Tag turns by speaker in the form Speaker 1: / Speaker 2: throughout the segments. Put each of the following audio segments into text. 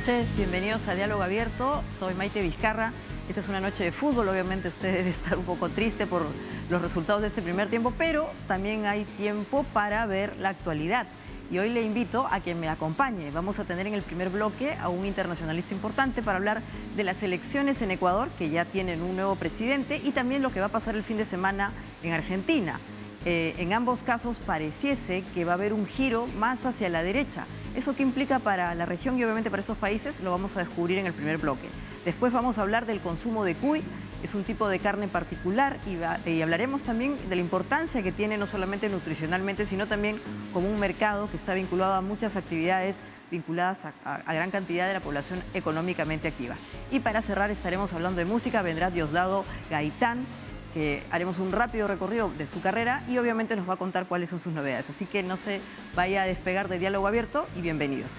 Speaker 1: noches, bienvenidos a Diálogo Abierto. Soy Maite Vizcarra. Esta es una noche de fútbol, obviamente usted debe estar un poco triste por los resultados de este primer tiempo, pero también hay tiempo para ver la actualidad. Y hoy le invito a que me acompañe. Vamos a tener en el primer bloque a un internacionalista importante para hablar de las elecciones en Ecuador, que ya tienen un nuevo presidente, y también lo que va a pasar el fin de semana en Argentina. En ambos casos pareciese que va a haber un giro más hacia la derecha. ¿Eso qué implica para la región y obviamente para estos países? Lo vamos a descubrir en el primer bloque. Después vamos a hablar del consumo de cuy. Es un tipo de carne particular y hablaremos también de la importancia que tiene no solamente nutricionalmente, sino también como un mercado que está vinculado a muchas actividades vinculadas a gran cantidad de la población económicamente activa. Y para cerrar estaremos hablando de música. Vendrá Diosdado Gaitán, que haremos un rápido recorrido de su carrera y obviamente nos va a contar cuáles son sus novedades. Así que no se vaya a despegar de Diálogo Abierto y bienvenidos.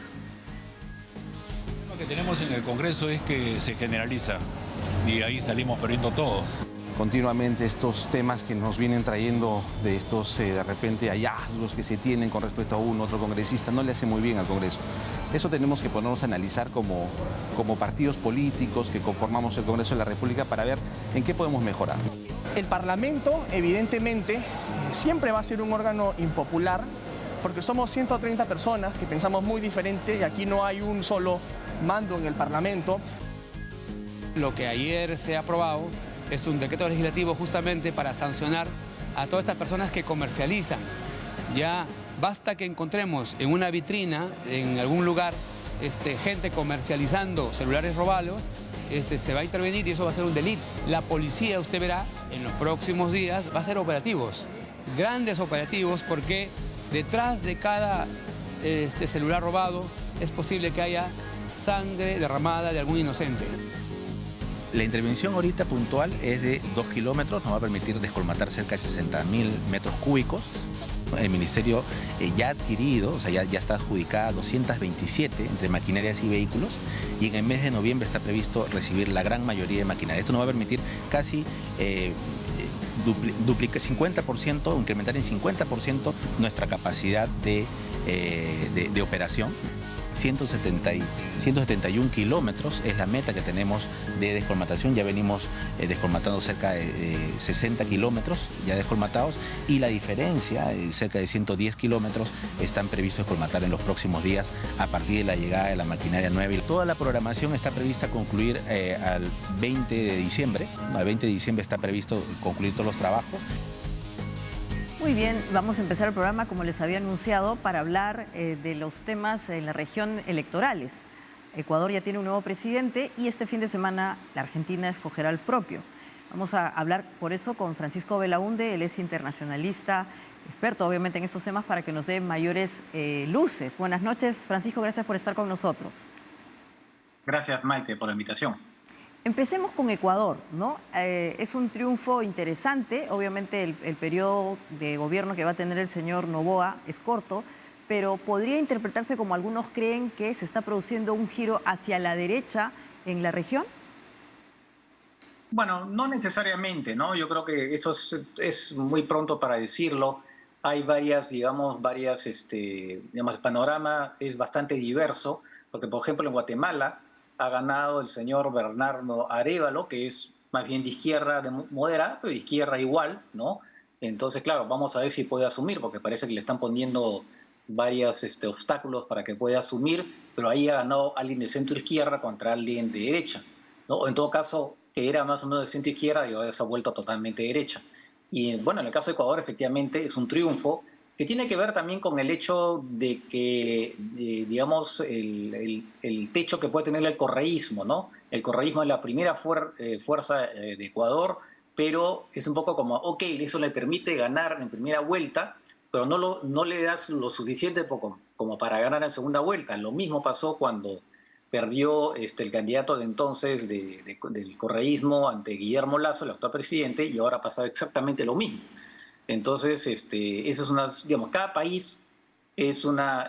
Speaker 2: Lo que tenemos en el Congreso es que se generaliza y ahí salimos perdiendo todos.
Speaker 3: Continuamente estos temas que nos vienen trayendo de estos de repente hallazgos que se tienen con respecto a uno otro congresista no le hace muy bien al Congreso. Eso tenemos que ponernos a analizar como partidos políticos que conformamos el Congreso de la República para ver en qué podemos mejorar.
Speaker 4: El Parlamento, evidentemente, siempre va a ser un órgano impopular porque somos 130 personas que pensamos muy diferente y aquí no hay un solo mando en el Parlamento.
Speaker 5: Lo que ayer se ha aprobado es un decreto legislativo justamente para sancionar a todas estas personas que comercializan. Ya basta que encontremos en una vitrina, en algún lugar, gente comercializando celulares robados, se va a intervenir y eso va a ser un delito. La policía, usted verá, en los próximos días va a hacer operativos, grandes operativos, porque detrás de cada celular robado es posible que haya sangre derramada de algún inocente.
Speaker 6: La intervención ahorita puntual es de 2 kilómetros, nos va a permitir descolmatar cerca de 60.000 metros cúbicos. El Ministerio ya ha adquirido, o sea, ya está adjudicada 227 entre maquinarias y vehículos y en el mes de noviembre está previsto recibir la gran mayoría de maquinaria. Esto nos va a permitir casi duplicar 50%, incrementar en 50% nuestra capacidad de operación. 171 kilómetros es la meta que tenemos de descolmatación. Ya venimos descolmatando cerca de 60 kilómetros ya descolmatados y la diferencia, cerca de 110 kilómetros, están previstos descolmatar en los próximos días a partir de la llegada de la maquinaria nueva. Y toda la programación está prevista concluir al 20 de diciembre. Al 20 de diciembre está previsto concluir todos los trabajos.
Speaker 1: Muy bien, vamos a empezar el programa, como les había anunciado, para hablar de los temas en la región electorales. Ecuador ya tiene un nuevo presidente y este fin de semana la Argentina escogerá el propio. Vamos a hablar por eso con Francisco Belaunde, él es internacionalista, experto obviamente en estos temas, para que nos dé mayores luces. Buenas noches, Francisco, gracias por estar con nosotros.
Speaker 7: Gracias, Maite, por la invitación.
Speaker 1: Empecemos con Ecuador, ¿no? Es un triunfo interesante. Obviamente el periodo de gobierno que va a tener el señor Noboa es corto, pero podría interpretarse como algunos creen que se está produciendo un giro hacia la derecha en la región.
Speaker 7: Bueno, no necesariamente, ¿no? Yo creo que eso es muy pronto para decirlo. Hay el panorama es bastante diverso, porque por ejemplo en Guatemala ha ganado el señor Bernardo Arévalo, que es más bien de izquierda moderada, pero de izquierda igual, ¿no? Entonces, claro, vamos a ver si puede asumir, porque parece que le están poniendo varios obstáculos para que pueda asumir, pero ahí ha ganado alguien de centro-izquierda contra alguien de derecha, ¿no? En todo caso, que era más o menos de centro-izquierda y ahora se ha vuelto totalmente derecha. Y bueno, en el caso de Ecuador, efectivamente, es un triunfo que tiene que ver también con el hecho de que, digamos, el techo que puede tener el correísmo, ¿no? El correísmo es la primera fuerza de Ecuador, pero es un poco como, ok, eso le permite ganar en primera vuelta, pero no le das lo suficiente como para ganar en segunda vuelta. Lo mismo pasó cuando perdió el candidato de entonces del correísmo ante Guillermo Lasso, el actual presidente, y ahora ha pasado exactamente lo mismo. Entonces, esa es digamos, cada país es una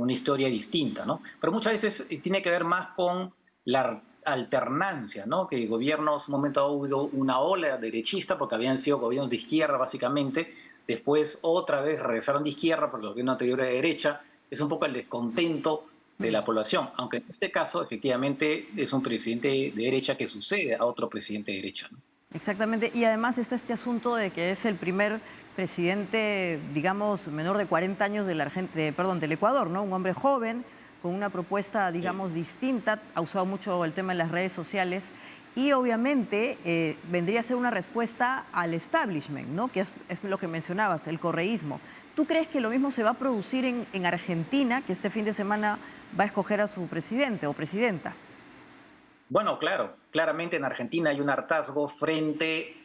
Speaker 7: historia distinta, ¿no? Pero muchas veces tiene que ver más con la alternancia, ¿no? Que gobiernos, en un momento hubo una ola derechista porque habían sido gobiernos de izquierda básicamente, después otra vez regresaron de izquierda porque el gobierno anterior era de derecha. Es un poco el descontento de la población, aunque en este caso efectivamente es un presidente de derecha que sucede a otro presidente de derecha, ¿no?
Speaker 1: Exactamente, y además está este asunto de que es el primer presidente, digamos, menor de 40 años del Ecuador, ¿no? Un hombre joven, con una propuesta, digamos, distinta, ha usado mucho el tema de las redes sociales y obviamente vendría a ser una respuesta al establishment, ¿no? Que es lo que mencionabas, el correísmo. ¿Tú crees que lo mismo se va a producir en Argentina, que este fin de semana va a escoger a su presidente o presidenta?
Speaker 7: Bueno, claro, claramente en Argentina hay un hartazgo frente,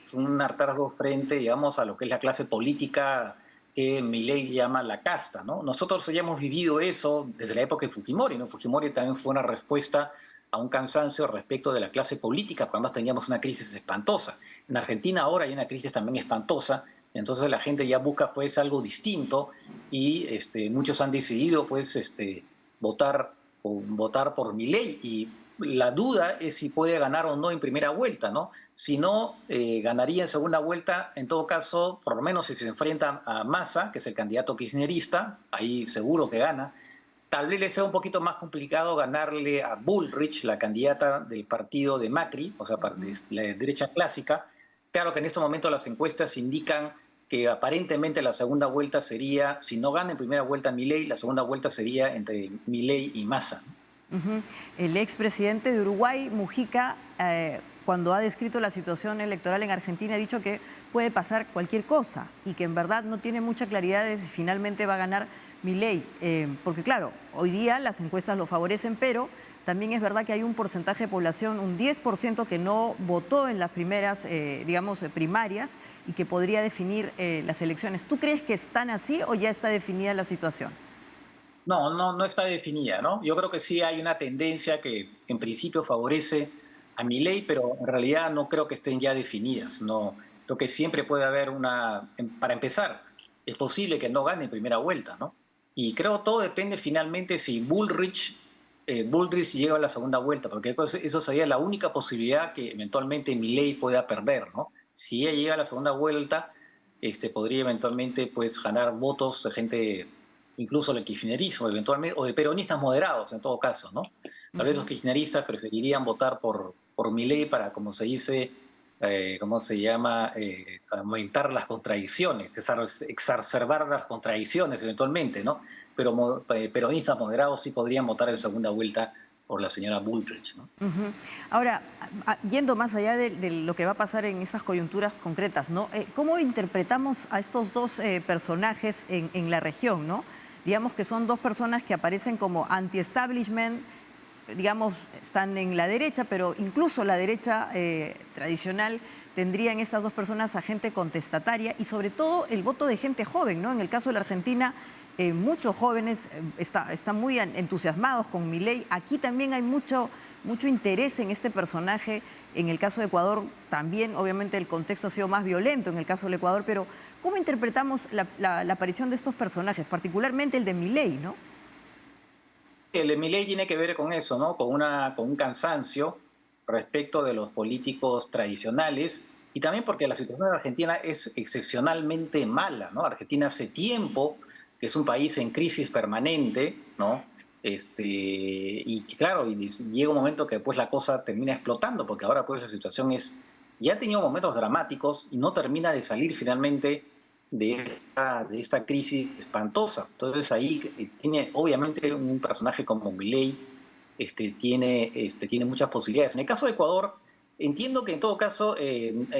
Speaker 7: digamos, a lo que es la clase política que Milei llama la casta, ¿no? Nosotros ya hemos vivido eso desde la época de Fujimori, ¿no? Fujimori también fue una respuesta a un cansancio respecto de la clase política, porque además teníamos una crisis espantosa. En Argentina ahora hay una crisis también espantosa, entonces la gente ya busca pues algo distinto y muchos han decidido pues votar por Milei, y la duda es si puede ganar o no en primera vuelta, ¿no? Si no, ganaría en segunda vuelta, en todo caso, por lo menos si se enfrenta a Massa, que es el candidato kirchnerista, ahí seguro que gana. Tal vez le sea un poquito más complicado ganarle a Bullrich, la candidata del partido de Macri, o sea, de la derecha clásica. Claro que en este momento las encuestas indican que aparentemente la segunda vuelta sería, si no gana en primera vuelta Milei, la segunda vuelta sería entre Milei y Massa.
Speaker 1: El expresidente de Uruguay, Mujica, cuando ha descrito la situación electoral en Argentina, ha dicho que puede pasar cualquier cosa y que en verdad no tiene mucha claridad de si finalmente va a ganar Milei. Porque claro, hoy día las encuestas lo favorecen, pero también es verdad que hay un porcentaje de población, un 10% que no votó en las primeras, primarias y que podría definir las elecciones. ¿Tú crees que están así o ya está definida la situación?
Speaker 7: No está definida, ¿no? Yo creo que sí hay una tendencia que en principio favorece a Milei, pero en realidad no creo que estén ya definidas. No, creo que siempre puede haber para empezar, es posible que no gane en primera vuelta, ¿no? Y creo todo depende finalmente si Bullrich llega a la segunda vuelta, porque eso sería la única posibilidad que eventualmente Milei pueda perder, ¿no? Si ella llega a la segunda vuelta, podría eventualmente pues ganar votos de gente, incluso del kirchnerismo, eventualmente, o de peronistas moderados en todo caso, ¿no? Tal vez los kirchneristas preferirían votar por Milei para, como se dice, aumentar las contradicciones, exacerbar las contradicciones eventualmente, ¿no? Pero peronistas moderados sí podrían votar en segunda vuelta por la señora Bullrich, ¿no?
Speaker 1: Ahora, yendo más allá de lo que va a pasar en esas coyunturas concretas, ¿no? ¿Cómo interpretamos a estos dos personajes en la región, ¿no? Digamos que son dos personas que aparecen como anti-establishment, digamos, están en la derecha, pero incluso la derecha tradicional tendría en estas dos personas a gente contestataria y sobre todo el voto de gente joven, ¿no? En el caso de la Argentina, muchos jóvenes están muy entusiasmados con Milei. Aquí también hay mucho interés en este personaje. En el caso de Ecuador también, obviamente, el contexto ha sido más violento en el caso del Ecuador, pero ¿cómo interpretamos la aparición de estos personajes, particularmente el de Milei, ¿no?
Speaker 7: El de Milei tiene que ver con eso, ¿no? Con un cansancio respecto de los políticos tradicionales y también porque la situación de Argentina es excepcionalmente mala, ¿no? Argentina hace tiempo que es un país en crisis permanente, ¿no? Y claro, y llega un momento que después la cosa termina explotando, porque ahora pues la situación ya ha tenido momentos dramáticos y no termina de salir finalmente de esta crisis espantosa. Entonces ahí tiene, obviamente, un personaje como Milei tiene muchas posibilidades. En el caso de Ecuador, entiendo que en todo caso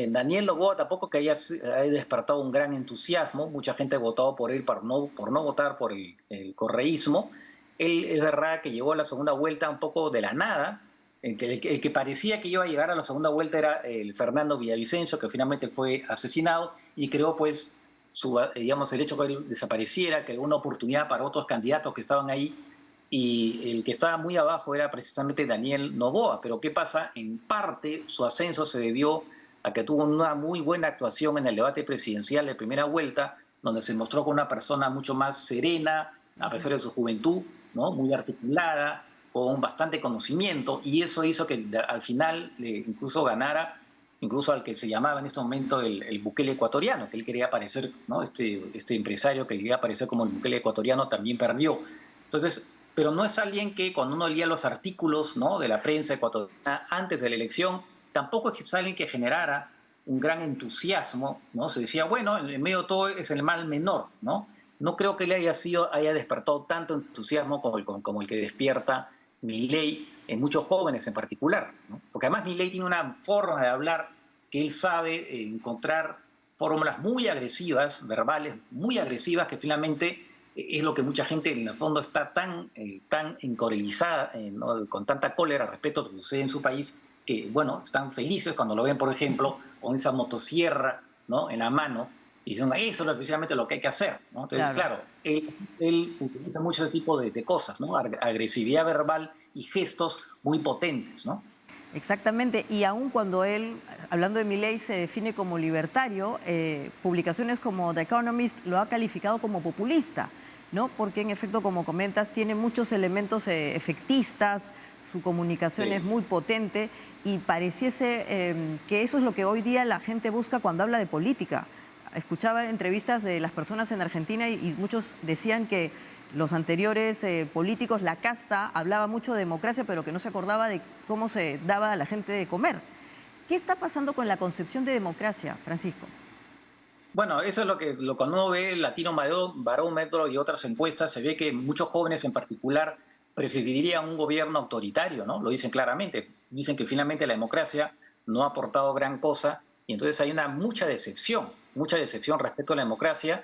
Speaker 7: Daniel Noboa tampoco que haya despertado un gran entusiasmo. Mucha gente ha votado por él por no votar por el correísmo. Él es verdad que llegó a la segunda vuelta un poco de la nada. El que parecía que iba a llegar a la segunda vuelta era el Fernando Villavicencio, que finalmente fue asesinado y creó pues el hecho que él desapareciera, que era una oportunidad para otros candidatos que estaban ahí, y el que estaba muy abajo era precisamente Daniel Noboa. Pero ¿qué pasa? En parte su ascenso se debió a que tuvo una muy buena actuación en el debate presidencial de primera vuelta, donde se mostró como una persona mucho más serena, a pesar de su juventud, ¿no? Muy articulada, con bastante conocimiento, y eso hizo que al final incluso ganara, incluso al que se llamaba en este momento el Bukele ecuatoriano, que él quería aparecer, ¿no? Este empresario que quería aparecer como el Bukele ecuatoriano también perdió. Entonces, pero no es alguien que cuando uno leía los artículos, ¿no?, de la prensa ecuatoriana antes de la elección, tampoco es alguien que generara un gran entusiasmo, ¿no? Se decía, bueno, en medio de todo es el mal menor, ¿no? No creo que le haya despertado tanto entusiasmo como el que despierta Milei en muchos jóvenes en particular, ¿no? Porque además Milei tiene una forma de hablar que él sabe encontrar fórmulas muy agresivas, verbales muy agresivas, que finalmente es lo que mucha gente en el fondo está tan encolerizada, ¿no?, con tanta cólera respecto a lo que sucede en su país, que, bueno, están felices cuando lo ven, por ejemplo, con esa motosierra, ¿no?, en la mano, y dicen, eso es precisamente lo que hay que hacer, ¿no? Entonces, claro, él utiliza mucho ese tipo de cosas, ¿no? Agresividad verbal y gestos muy potentes, ¿no?
Speaker 1: Exactamente, y aun cuando él, hablando de Milei, se define como libertario, publicaciones como The Economist lo ha calificado como populista, ¿no? Porque en efecto, como comentas, tiene muchos elementos efectistas, su comunicación es muy potente y pareciese que eso es lo que hoy día la gente busca cuando habla de política. Escuchaba entrevistas de las personas en Argentina y muchos decían que los anteriores políticos, la casta, hablaba mucho de democracia, pero que no se acordaba de cómo se daba a la gente de comer. ¿Qué está pasando con la concepción de democracia, Francisco?
Speaker 7: Bueno, eso es cuando uno ve el Latino Barómetro y otras encuestas, se ve que muchos jóvenes en particular preferirían un gobierno autoritario, ¿no? Lo dicen claramente. Dicen que finalmente la democracia no ha aportado gran cosa y entonces hay mucha decepción respecto a la democracia.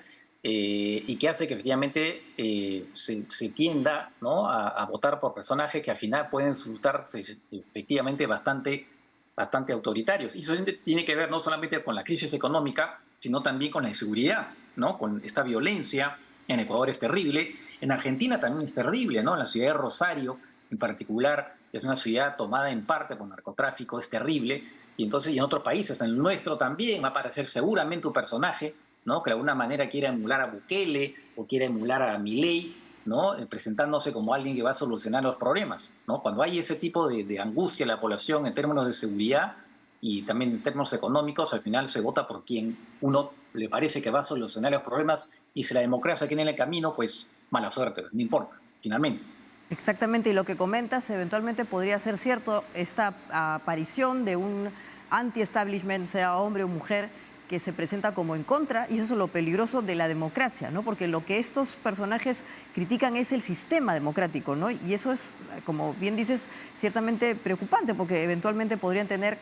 Speaker 7: Y que hace que efectivamente se tienda, ¿no?, a votar por personajes que al final pueden resultar efectivamente bastante autoritarios. Y eso tiene que ver no solamente con la crisis económica, sino también con la inseguridad, ¿no?, con esta violencia. En Ecuador es terrible, en Argentina también es terrible, ¿no? En la ciudad de Rosario, en particular, es una ciudad tomada en parte por narcotráfico, es terrible. Y entonces, y en otros países, en el nuestro también va a aparecer seguramente un personaje, ¿no?, que de alguna manera quiera emular a Bukele o quiera emular a Milei, ¿no?, presentándose como alguien que va a solucionar los problemas, ¿no? Cuando hay ese tipo de angustia en la población en términos de seguridad y también en términos económicos, al final se vota por quien uno le parece que va a solucionar los problemas, y si la democracia tiene en el camino, pues mala suerte, no importa, finalmente.
Speaker 1: Exactamente, y lo que comentas eventualmente podría ser cierto, esta aparición de un anti-establishment, sea hombre o mujer, que se presenta como en contra, y eso es lo peligroso de la democracia, ¿no? Porque lo que estos personajes critican es el sistema democrático, ¿no? Y eso es, como bien dices, ciertamente preocupante, porque eventualmente podrían tener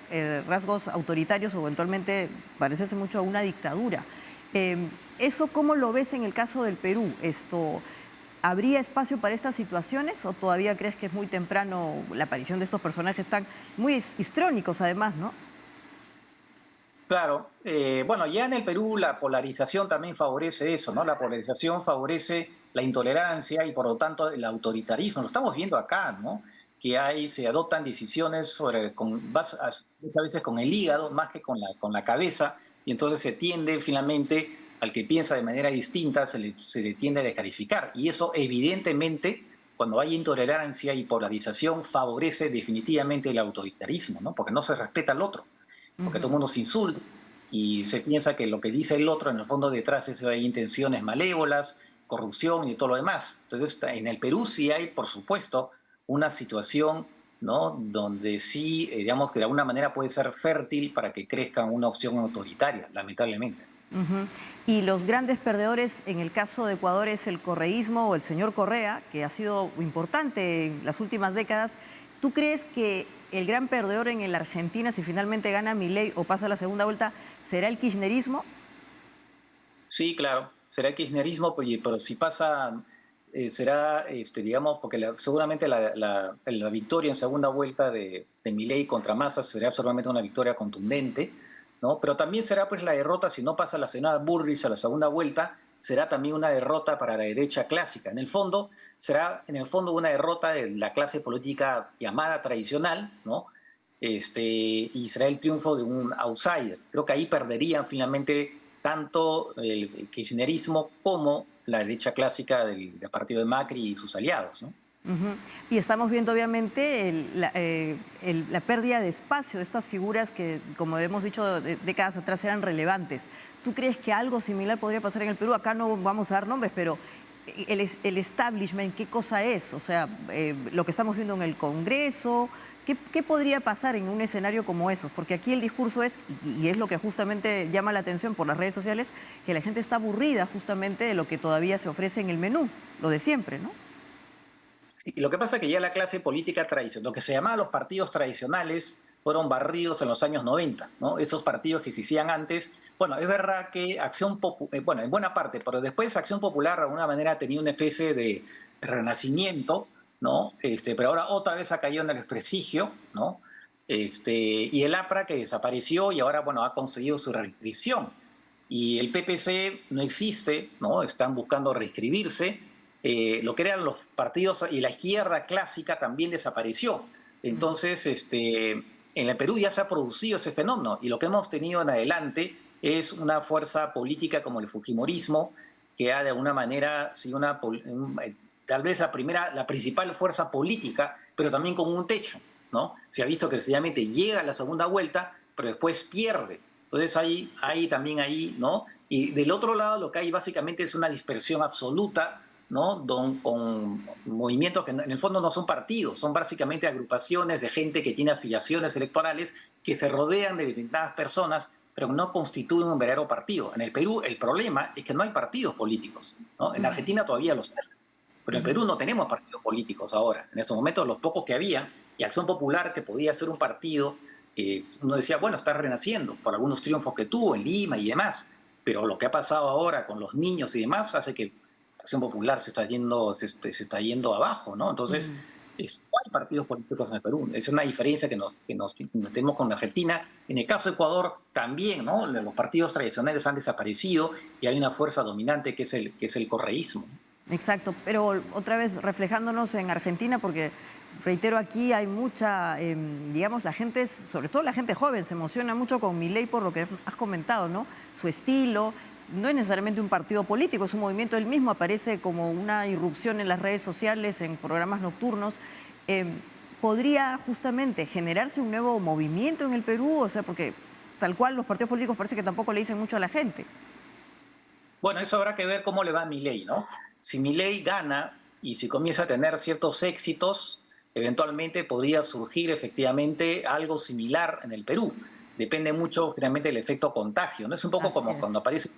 Speaker 1: rasgos autoritarios o eventualmente parecerse mucho a una dictadura. ¿Eso cómo lo ves en el caso del Perú? ¿Habría espacio para estas situaciones o todavía crees que es muy temprano la aparición de estos personajes tan muy histrónicos además, ¿no?
Speaker 7: Claro, bueno, ya en el Perú la polarización también favorece eso, ¿no? La polarización favorece la intolerancia y por lo tanto el autoritarismo. Lo estamos viendo acá, ¿no? Que se adoptan decisiones muchas veces con el hígado más que con la cabeza, y entonces se tiende finalmente al que piensa de manera distinta, se le tiende a descalificar. Y eso evidentemente, cuando hay intolerancia y polarización, favorece definitivamente el autoritarismo, ¿no? Porque no se respeta al otro. Porque todo el mundo se insulta y se piensa que lo que dice el otro en el fondo detrás hay intenciones malévolas, corrupción y todo lo demás. Entonces en el Perú sí hay, por supuesto, una situación, ¿no?, donde sí, digamos que de alguna manera puede ser fértil para que crezca una opción autoritaria, lamentablemente.
Speaker 1: Y los grandes perdedores en el caso de Ecuador es el correísmo o el señor Correa, que ha sido importante en las últimas décadas. ¿Tú crees que el gran perdedor en la Argentina, si finalmente gana Milei o pasa la segunda vuelta, será el kirchnerismo?
Speaker 7: Sí, claro, será el kirchnerismo, pero si pasa, será, digamos, porque seguramente la victoria en segunda vuelta de Milei contra Massa será solamente una victoria contundente, ¿no? Pero también será pues la derrota, si no pasa la señora Bullrich a la segunda vuelta, será también una derrota para la derecha clásica. En el fondo, será una derrota de la clase política llamada tradicional, ¿no? Y será el triunfo de un outsider. Creo que ahí perderían finalmente tanto el kirchnerismo como la derecha clásica del partido de Macri y sus aliados, ¿no?
Speaker 1: Y estamos viendo obviamente la pérdida de espacio de estas figuras que, como hemos dicho décadas atrás, eran relevantes. ¿Tú crees que algo similar podría pasar en el Perú? Acá no vamos a dar nombres, pero el establishment, ¿qué cosa es? O sea, lo que estamos viendo en el Congreso, ¿qué podría pasar en un escenario como esos? Porque aquí el discurso es, y es lo que justamente llama la atención por las redes sociales, que la gente está aburrida justamente de lo que todavía se ofrece en el menú, lo de siempre, ¿no?
Speaker 7: Y lo que pasa es que ya la clase política tradicional, lo que se llamaba los partidos tradicionales, fueron barridos en los años 90, ¿no? Esos partidos que se hacían antes. Bueno, es verdad que bueno, en buena parte, pero después Acción Popular de alguna manera tenía una especie de renacimiento, ¿no? Pero ahora otra vez ha caído en el desprestigio, ¿no? Y el APRA que desapareció y ahora, bueno, ha conseguido su reinscripción. Y el PPC no existe, ¿no? Están buscando reinscribirse. Lo que eran los partidos y la izquierda clásica también desapareció. Entonces, en el Perú ya se ha producido ese fenómeno y lo que hemos tenido en adelante es una fuerza política como el fujimorismo, que ha de alguna manera sido tal vez la principal fuerza política, pero también con un techo, ¿no? Se ha visto que sencillamente llega a la segunda vuelta, pero después pierde. Entonces hay también ahí, ¿no? Y del otro lado lo que hay básicamente es una dispersión absoluta, ¿no? Con movimientos que en el fondo no son partidos, son básicamente agrupaciones de gente que tiene afiliaciones electorales que se rodean de determinadas personas, pero no constituyen un verdadero partido. En el Perú el problema es que no hay partidos políticos, ¿no? En Argentina todavía los hay, pero en Perú no tenemos partidos políticos ahora. En estos momentos los pocos que había, y Acción Popular, que podía ser un partido, uno decía, bueno, está renaciendo por algunos triunfos que tuvo en Lima y demás, pero lo que ha pasado ahora con los niños y demás hace que Acción Popular se está yendo abajo, ¿no? Entonces, no hay partidos políticos en el Perú. Es una diferencia que nos tenemos con Argentina. En el caso de Ecuador también, ¿no? Los partidos tradicionales han desaparecido y hay una fuerza dominante que es el correísmo.
Speaker 1: Exacto, pero otra vez reflejándonos en Argentina, porque reitero, aquí hay mucha, digamos, la gente, sobre todo la gente joven, se emociona mucho con Milei por lo que has comentado, ¿no? Su estilo. No es necesariamente un partido político, es un movimiento. Él mismo aparece como una irrupción en las redes sociales, en programas nocturnos. ¿Podría justamente generarse un nuevo movimiento en el Perú? O sea, porque tal cual los partidos políticos parece que tampoco le dicen mucho a la gente.
Speaker 7: Bueno, eso habrá que ver cómo le va a Milei, ¿no? Si Milei gana y si comienza a tener ciertos éxitos, eventualmente podría surgir efectivamente algo similar en el Perú. Depende mucho finalmente del efecto contagio, ¿no? Es un poco como cuando aparece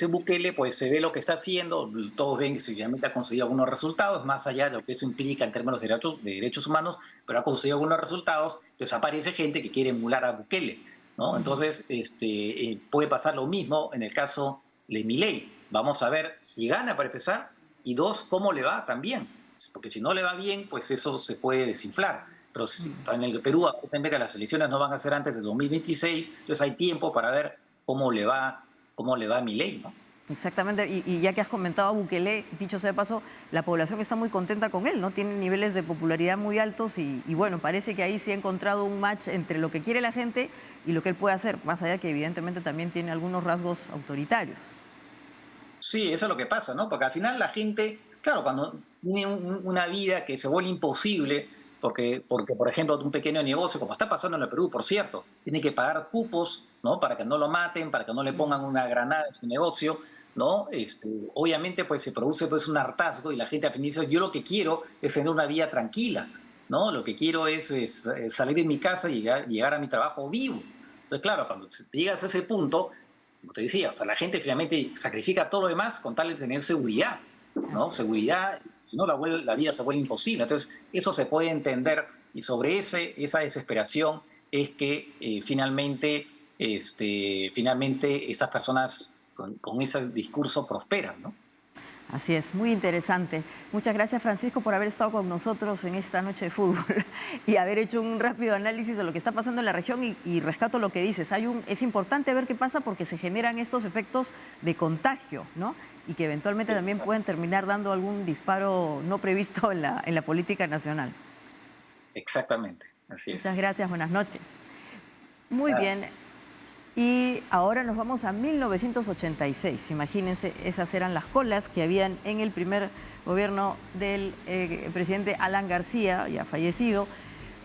Speaker 7: Bukele, pues se ve lo que está haciendo, todos ven que finalmente ha conseguido algunos resultados, más allá de lo que eso implica en términos de derechos humanos, pero ha conseguido algunos resultados, entonces aparece gente que quiere emular a Bukele, ¿no? Entonces, puede pasar lo mismo en el caso de Milei. Vamos a ver si gana para empezar, y dos, cómo le va también, porque si no le va bien, pues eso se puede desinflar. Pero en el Perú, aparentemente las elecciones no van a ser antes de 2026, entonces hay tiempo para ver cómo le va a Milei, ¿no?
Speaker 1: Exactamente, y ya que has comentado a Bukele, dicho sea de paso, la población está muy contenta con él, ¿no? Tiene niveles de popularidad muy altos y bueno, parece que ahí sí ha encontrado un match entre lo que quiere la gente y lo que él puede hacer, más allá que evidentemente también tiene algunos rasgos autoritarios.
Speaker 7: Sí, eso es lo que pasa, ¿no? Porque al final la gente, claro, cuando tiene una vida que se vuelve imposible, porque, por ejemplo, un pequeño negocio, como está pasando en el Perú, por cierto, tiene que pagar cupos, ¿no? Para que no lo maten, para que no le pongan una granada en su negocio, ¿no? Obviamente, pues se produce pues un hartazgo y la gente al fin dice, yo lo que quiero es tener una vida tranquila, ¿no? Lo que quiero es salir de mi casa y llegar a mi trabajo vivo. Entonces, claro, cuando llegas a ese punto, como te decía, o sea, la gente finalmente sacrifica todo lo demás con tal de tener seguridad, ¿no? Seguridad. Si no, la vida se vuelve imposible. Entonces, eso se puede entender y sobre esa desesperación es que finalmente estas personas con ese discurso prosperan, ¿no?
Speaker 1: Así es, muy interesante. Muchas gracias, Francisco, por haber estado con nosotros en esta noche de fútbol y haber hecho un rápido análisis de lo que está pasando en la región y rescato lo que dices. Es importante ver qué pasa porque se generan estos efectos de contagio, ¿no? Y que eventualmente también pueden terminar dando algún disparo no previsto en la política nacional.
Speaker 7: Exactamente, así es.
Speaker 1: Muchas gracias, buenas noches. Muy bien. Y ahora nos vamos a 1986. Imagínense, esas eran las colas que habían en el primer gobierno del presidente Alan García, ya fallecido,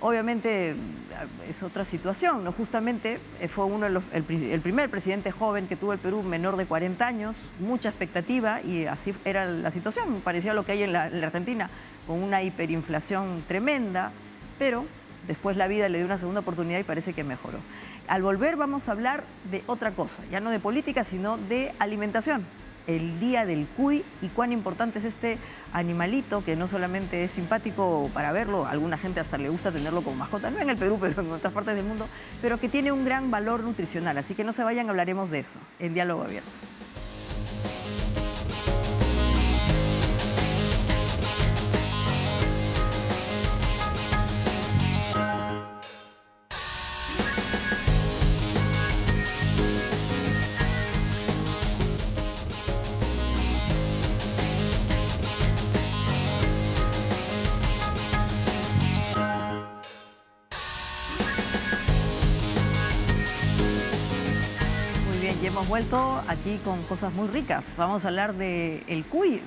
Speaker 1: obviamente es otra situación, ¿no? Justamente fue el primer presidente joven que tuvo el Perú, menor de 40 años, mucha expectativa y así era la situación, parecía lo que hay en la Argentina, con una hiperinflación tremenda, pero después la vida le dio una segunda oportunidad y parece que mejoró. Al volver vamos a hablar de otra cosa, ya no de política, sino de alimentación. El Día del Cuy y cuán importante es este animalito que no solamente es simpático para verlo, a alguna gente hasta le gusta tenerlo como mascota, no en el Perú, pero en otras partes del mundo, pero que tiene un gran valor nutricional. Así que no se vayan, hablaremos de eso en Diálogo Abierto. Y hemos vuelto aquí con cosas muy ricas. Vamos a hablar del cuy.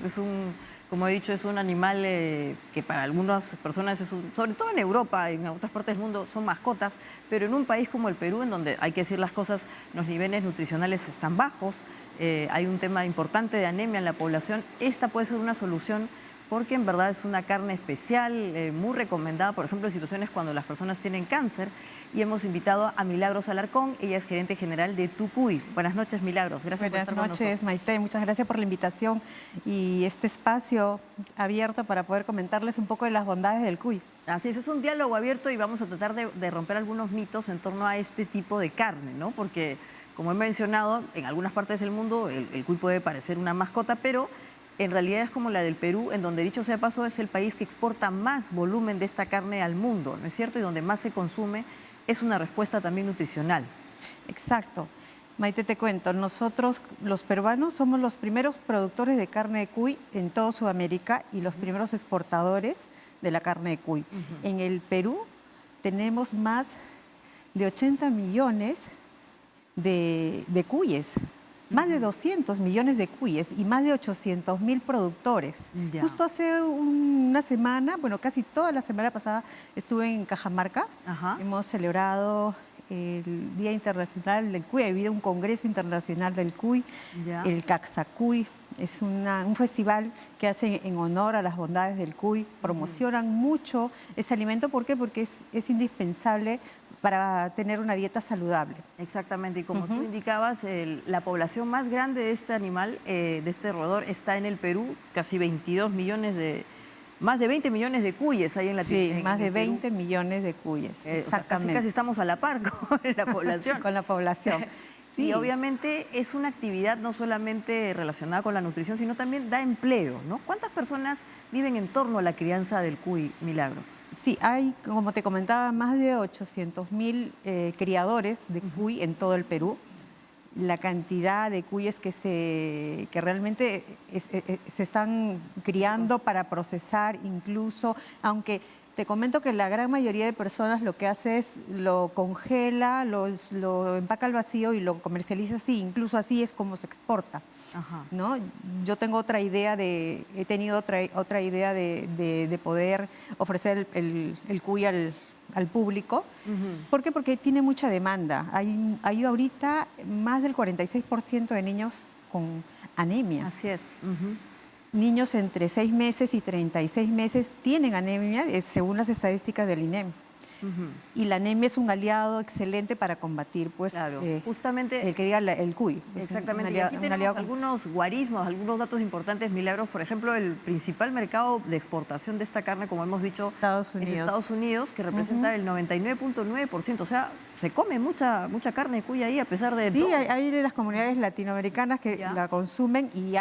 Speaker 1: Como he dicho, es un animal que para algunas personas, sobre todo en Europa y en otras partes del mundo, son mascotas, pero en un país como el Perú, en donde hay que decir las cosas, los niveles nutricionales están bajos, hay un tema importante de anemia en la población, esta puede ser una solución porque en verdad es una carne especial, muy recomendada, por ejemplo, en situaciones cuando las personas tienen cáncer. Y hemos invitado a Milagros Alarcón, ella es gerente general de Tucuy. Buenas noches, Milagros. Gracias por estar con nosotros.
Speaker 8: Buenas noches, Maite. Muchas gracias por la invitación y este espacio abierto para poder comentarles un poco de las bondades del cuy.
Speaker 1: Así es un diálogo abierto y vamos a tratar de romper algunos mitos en torno a este tipo de carne, ¿no? Porque, como he mencionado, en algunas partes del mundo el cuy puede parecer una mascota, pero en realidad es como la del Perú, en donde, dicho sea paso, es el país que exporta más volumen de esta carne al mundo, ¿no es cierto? Y donde más se consume, es una respuesta también nutricional.
Speaker 8: Exacto. Maite, te cuento, nosotros los peruanos somos los primeros productores de carne de cuy en toda Sudamérica y los primeros exportadores de la carne de cuy. En el Perú tenemos más de 80 millones de cuyes. Más de 200 millones de cuyes y más de 800.000 productores.
Speaker 1: Ya.
Speaker 8: Justo hace una semana, bueno, casi toda la semana pasada estuve en Cajamarca.
Speaker 1: Ajá.
Speaker 8: Hemos celebrado el Día Internacional del Cuy. Ha habido un Congreso Internacional del Cuy,
Speaker 1: Ya.
Speaker 8: el Caxacuy. Es un festival que hace en honor a las bondades del cuy. Promocionan mucho este alimento. ¿Por qué? Porque es indispensable para tener una dieta saludable.
Speaker 1: Exactamente, y como tú indicabas, la población más grande de este animal, de este roedor, está en el Perú, casi 22 millones más de 20 millones de cuyes hay en la
Speaker 8: Sí, más de 20 millones de cuyes, exactamente.
Speaker 1: O sea, casi estamos a la par con la población.
Speaker 8: Con la población. Sí.
Speaker 1: Y obviamente es una actividad no solamente relacionada con la nutrición, sino también da empleo, ¿no? ¿Cuántas personas viven en torno a la crianza del cuy, Milagros?
Speaker 8: Sí, hay, como te comentaba, más de 800.000 criadores de cuy en todo el Perú. La cantidad de cuyes que realmente se están criando para procesar incluso, aunque te comento que la gran mayoría de personas lo que hace es lo congela, lo empaca al vacío y lo comercializa así, incluso así es como se exporta.
Speaker 1: Ajá.
Speaker 8: ¿No? Yo tengo he tenido otra idea de poder ofrecer el cuy al público. ¿Por qué? Porque tiene mucha demanda. Hay ahorita más del 46% de niños con anemia.
Speaker 1: Así es.
Speaker 8: Niños entre 6 meses y 36 meses tienen anemia, según las estadísticas del INEM. Y la anemia es un aliado excelente para combatir, pues,
Speaker 1: claro, justamente
Speaker 8: el que diga el cuy.
Speaker 1: Exactamente, y aquí tenemos algunos guarismos, algunos datos importantes, Milagros. Por ejemplo, el principal mercado de exportación de esta carne, como hemos dicho,
Speaker 8: Estados Unidos.
Speaker 1: es Estados Unidos, que representa el 99.9%. O sea, se come mucha carne de cuy ahí, a pesar de
Speaker 8: Sí,
Speaker 1: todo.
Speaker 8: hay las comunidades latinoamericanas que la consumen y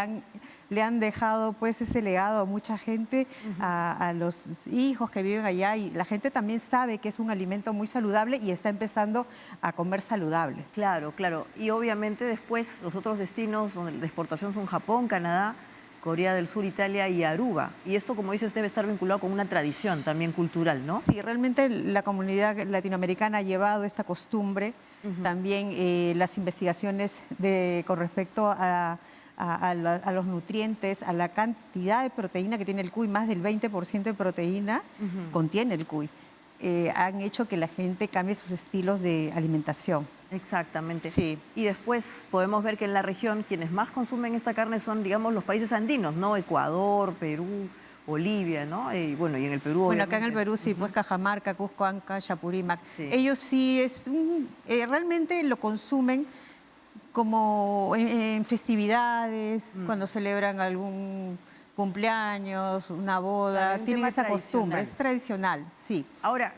Speaker 8: le han dejado pues ese legado a mucha gente, a los hijos que viven allá, y la gente también sabe que es un alimento muy saludable y está empezando a comer saludable.
Speaker 1: Claro, claro. Y obviamente después los otros destinos donde de exportación son Japón, Canadá, Corea del Sur, Italia y Aruba. Y esto, como dices, debe estar vinculado con una tradición también cultural, ¿no?
Speaker 8: Sí, realmente la comunidad latinoamericana ha llevado esta costumbre. También las investigaciones con respecto a los nutrientes, a la cantidad de proteína que tiene el cuy, más del 20% de proteína contiene el cuy. han hecho que la gente cambie sus estilos de alimentación.
Speaker 1: Exactamente.
Speaker 8: Sí.
Speaker 1: Y después podemos ver que en la región quienes más consumen esta carne son, digamos, los países andinos, ¿no? Ecuador, Perú, Bolivia, ¿no? Y bueno, y en el Perú,
Speaker 8: Bueno, acá en el
Speaker 1: obviamente.
Speaker 8: Perú sí, pues Cajamarca, Cusco, Anca, Chapurímac.
Speaker 1: Sí.
Speaker 8: Ellos sí realmente lo consumen como en festividades, cuando celebran algún cumpleaños, una boda,
Speaker 1: Claro, un
Speaker 8: tienen
Speaker 1: tema
Speaker 8: esa costumbre,
Speaker 1: tradicional.
Speaker 8: es tradicional, sí.
Speaker 1: Ahora,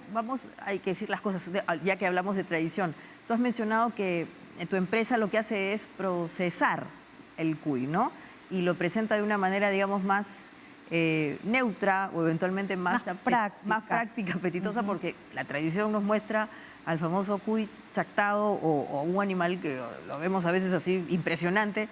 Speaker 1: hay que decir las cosas, ya que hablamos de tradición. Tú has mencionado que tu empresa lo que hace es procesar el cuy, ¿no? Y lo presenta de una manera, digamos, más neutra o eventualmente más práctica, apetitosa, porque la tradición nos muestra al famoso cuy chactado o un animal que lo vemos a veces así impresionante.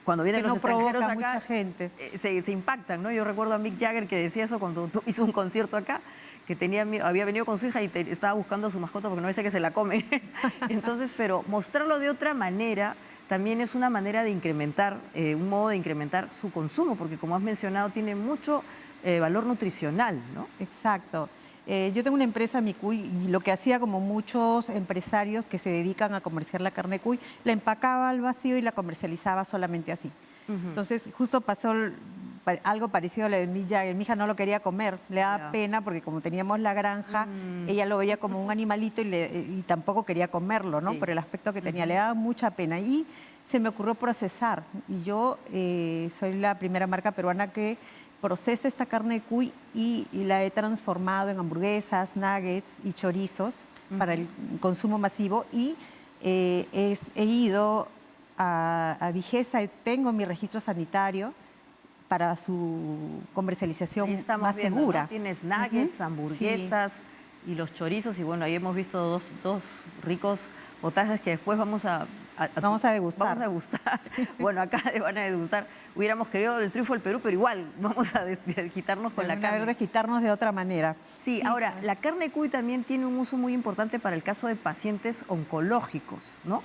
Speaker 1: Cuando vienen
Speaker 8: Que
Speaker 1: los
Speaker 8: no provoca
Speaker 1: extranjeros acá,
Speaker 8: mucha gente.
Speaker 1: Se impactan, ¿no? Yo recuerdo a Mick Jagger que decía eso cuando hizo un concierto acá, que había venido con su hija y estaba buscando a su mascota porque no dice que se la come. Entonces, pero mostrarlo de otra manera también es una manera de incrementar, un modo de incrementar su consumo, porque como has mencionado, tiene mucho valor nutricional, ¿no?
Speaker 8: Exacto. Yo tengo una empresa, Mi Cuy, y lo que hacía como muchos empresarios que se dedican a comerciar la carne cuy, la empacaba al vacío y la comercializaba solamente así. Entonces, justo pasó algo parecido a lo de Mick Jagger. Mi hija no lo quería comer, le daba pena porque como teníamos la granja, ella lo veía como un animalito y tampoco quería comerlo, ¿no?
Speaker 1: Sí.
Speaker 8: Por el aspecto que tenía, le daba mucha pena. Y se me ocurrió procesar. Y yo soy la primera marca peruana que procesa esta carne de cuy y la he transformado en hamburguesas, nuggets y chorizos para el consumo masivo. Y he ido a Digesa, tengo mi registro sanitario para su comercialización
Speaker 1: Ahí estamos
Speaker 8: más
Speaker 1: viendo,
Speaker 8: segura.
Speaker 1: ¿no? Tienes nuggets, hamburguesas y los chorizos. Y bueno, ahí hemos visto dos ricos potajes que después vamos a
Speaker 8: degustar.
Speaker 1: Vamos a degustar. Bueno, acá van a degustar. Hubiéramos querido el triunfo del Perú, pero igual vamos a desquitarnos con la carne.
Speaker 8: Desquitarnos de otra manera.
Speaker 1: Sí, ahora, la carne cuy también tiene un uso muy importante para el caso de pacientes oncológicos, ¿no?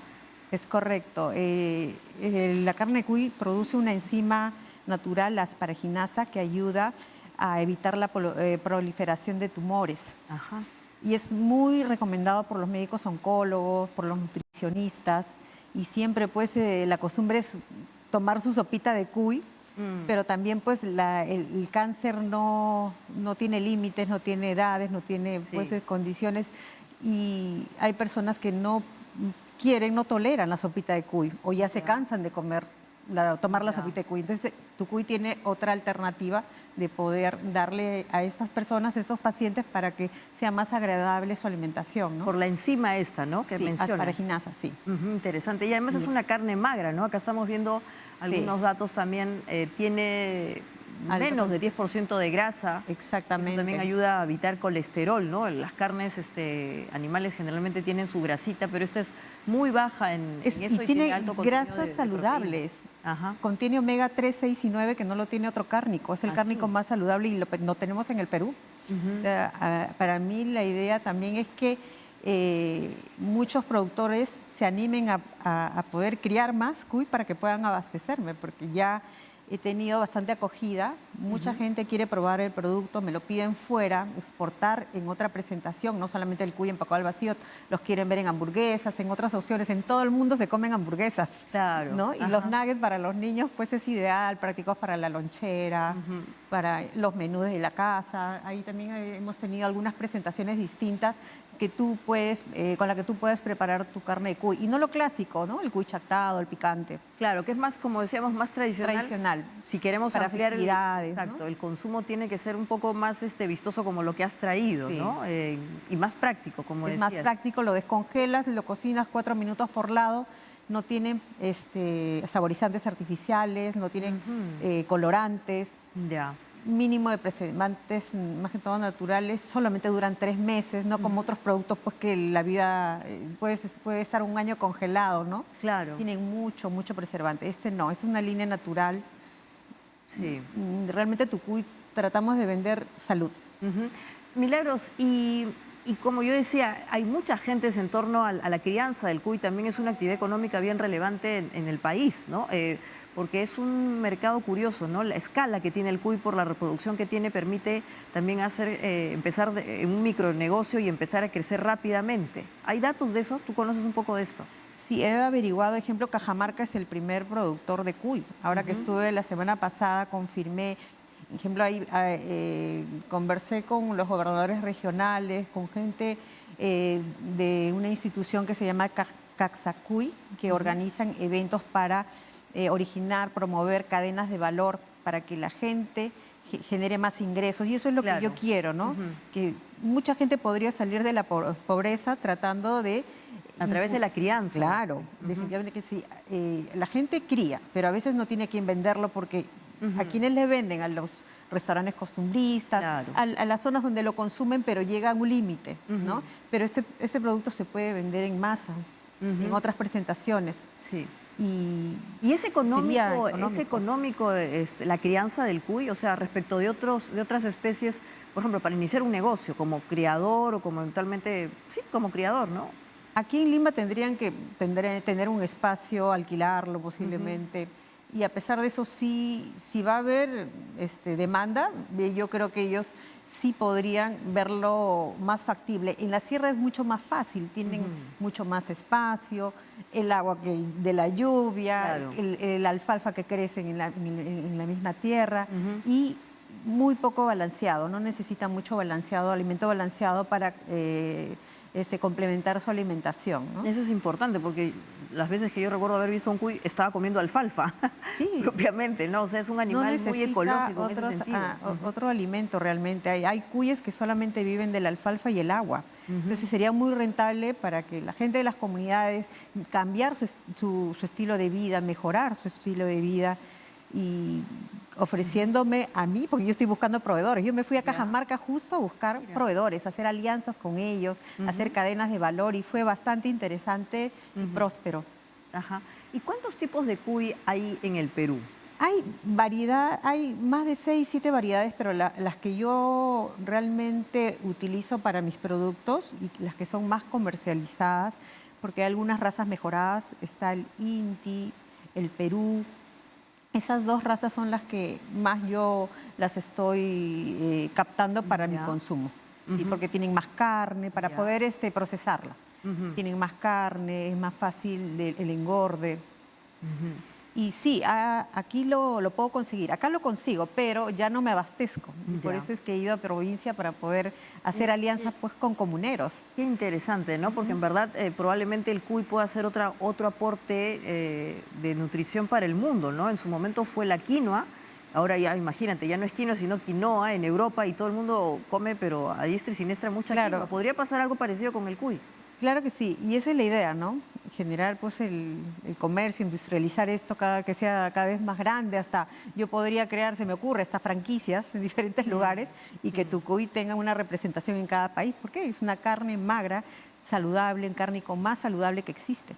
Speaker 8: Es correcto. La carne cuy produce una enzima natural, la asparaginasa, que ayuda a evitar la proliferación de tumores.
Speaker 1: Ajá.
Speaker 8: Y es muy recomendado por los médicos oncólogos, por los nutricionistas, y siempre pues la costumbre es tomar su sopita de cuy, pero también pues el cáncer no tiene límites, no tiene edades, no tiene pues condiciones, y hay personas que no toleran la sopita de cuy o ya se cansan de tomar la sopita de cuy. Entonces, tu cuy tiene otra alternativa de poder darle a estas personas, a estos pacientes, para que sea más agradable su alimentación, ¿no?
Speaker 1: Por la enzima esta, ¿no? Que mencionas.
Speaker 8: Asparaginasa, sí.
Speaker 1: Interesante. Y además es una carne magra, ¿no? Acá estamos viendo algunos datos también. Tiene menos de 10% de grasa.
Speaker 8: Exactamente.
Speaker 1: Eso también ayuda a evitar colesterol, ¿no? Las carnes animales generalmente tienen su grasita, pero esta es muy baja en eso y tiene alto contenido
Speaker 8: grasas saludables.
Speaker 1: Ajá.
Speaker 8: Contiene omega 3, 6 y 9 que no lo tiene otro cárnico. Es el cárnico más saludable y lo tenemos en el Perú. O sea, para mí la idea también es que muchos productores se animen a poder criar más cuy para que puedan abastecerme, porque ya he tenido bastante acogida. Mucha gente quiere probar el producto, me lo piden fuera, exportar en otra presentación, no solamente el cuy empacado al vacío, los quieren ver en hamburguesas, en otras opciones. En todo el mundo se comen hamburguesas.
Speaker 1: Claro.
Speaker 8: ¿no? Y los nuggets para los niños pues es ideal, prácticos para la lonchera, para los menús de la casa. Ahí también hemos tenido algunas presentaciones distintas que tú puedes, con la que tú puedes preparar tu carne de cuy. Y no lo clásico, ¿no? El cuy chactado, el picante.
Speaker 1: Claro, que es más, como decíamos, más tradicional.
Speaker 8: Tradicional.
Speaker 1: Si queremos
Speaker 8: para
Speaker 1: ampliar
Speaker 8: festividades,
Speaker 1: exacto,
Speaker 8: ¿no?
Speaker 1: el consumo tiene que ser un poco más vistoso como lo que has traído, ¿no? Y más práctico, como decías.
Speaker 8: Es más práctico, lo descongelas, lo cocinas 4 minutos por lado. No tienen saborizantes artificiales, no tienen colorantes.
Speaker 1: Ya.
Speaker 8: Mínimo de preservantes, más que todo naturales, solamente duran 3 meses, no como otros productos pues que la vida puede estar un año congelado, ¿no?
Speaker 1: Claro.
Speaker 8: Tienen mucho preservante. Este no, es una línea natural.
Speaker 1: Sí.
Speaker 8: Realmente tu cuy tratamos de vender salud.
Speaker 1: Milagros, y como yo decía, hay mucha gente en torno a la crianza del cuy, también es una actividad económica bien relevante en el país, ¿no? porque es un mercado curioso, ¿no? La escala que tiene el cuy por la reproducción que tiene permite también empezar en un micronegocio y empezar a crecer rápidamente. ¿Hay datos de eso? ¿Tú conoces un poco de esto?
Speaker 8: Sí, he averiguado, ejemplo, Cajamarca es el primer productor de cuy. Ahora que estuve la semana pasada, confirmé, ejemplo, ahí conversé con los gobernadores regionales, con gente de una institución que se llama Caxacuy, que organizan eventos para originar, promover cadenas de valor para que la gente genere más ingresos. Y eso es lo que yo quiero, ¿no? Que mucha gente podría salir de la pobreza tratando de...
Speaker 1: A través de la crianza.
Speaker 8: Claro, definitivamente que sí. La gente cría, pero a veces no tiene a quién venderlo porque a quienes le venden, a los restaurantes costumbristas, a las zonas donde lo consumen, pero llega a un límite, ¿no? Pero este producto se puede vender en masa, en otras presentaciones.
Speaker 1: Sí.
Speaker 8: Y
Speaker 1: es económico la crianza del cuy, o sea, respecto de otras especies, por ejemplo, para iniciar un negocio como criador o como eventualmente, sí, como criador, ¿no?
Speaker 8: Aquí en Lima tendrían que tener un espacio, alquilarlo posiblemente. Y a pesar de eso, si va a haber demanda, yo creo que ellos sí podrían verlo más factible. En la sierra es mucho más fácil, tienen mucho más espacio, el agua de la lluvia, el alfalfa que crece en la misma tierra y muy poco balanceado, no necesita mucho alimento balanceado para complementar su alimentación, ¿no?
Speaker 1: Eso es importante porque las veces que yo recuerdo haber visto un cuy estaba comiendo alfalfa, propiamente, ¿no? O sea, es un animal muy ecológico en ese sentido.
Speaker 8: Otro alimento realmente. Hay cuyes que solamente viven de la alfalfa y el agua. Entonces sería muy rentable para que la gente de las comunidades cambiar su estilo de vida, mejorar su estilo de vida y ofreciéndome a mí, porque yo estoy buscando proveedores. Yo me fui a Cajamarca justo a buscar proveedores, a hacer alianzas con ellos, a hacer cadenas de valor y fue bastante interesante y próspero.
Speaker 1: ¿Y cuántos tipos de cuy hay en el Perú?
Speaker 8: Hay variedad, hay más de 6, 7 variedades, pero las que yo realmente utilizo para mis productos y las que son más comercializadas, porque hay algunas razas mejoradas, está el Inti, el Perú. Esas dos razas son las que más yo las estoy captando para mi consumo, ¿sí? Porque tienen más carne para poder procesarla. Tienen más carne, es más fácil el engorde. Y sí, aquí lo puedo conseguir. Acá lo consigo, pero ya no me abastezco. Por eso es que he ido a provincia para poder hacer alianzas pues, con comuneros.
Speaker 1: Qué interesante, ¿no? Porque en verdad probablemente el cuy pueda ser otro aporte de nutrición para el mundo, ¿no? En su momento fue la quinoa. Ahora ya, imagínate, ya no es quinoa, sino quinoa en Europa y todo el mundo come, pero a diestra y siniestra mucha quinoa. ¿Podría pasar algo parecido con el cuy?
Speaker 8: Claro que sí, y esa es la idea, ¿no? Generar pues el comercio, industrializar esto que sea cada vez más grande, hasta yo podría crear, se me ocurre, hasta franquicias en diferentes lugares y que tu cuy tenga una representación en cada país, porque es una carne magra, saludable, un cárnico más saludable que existe.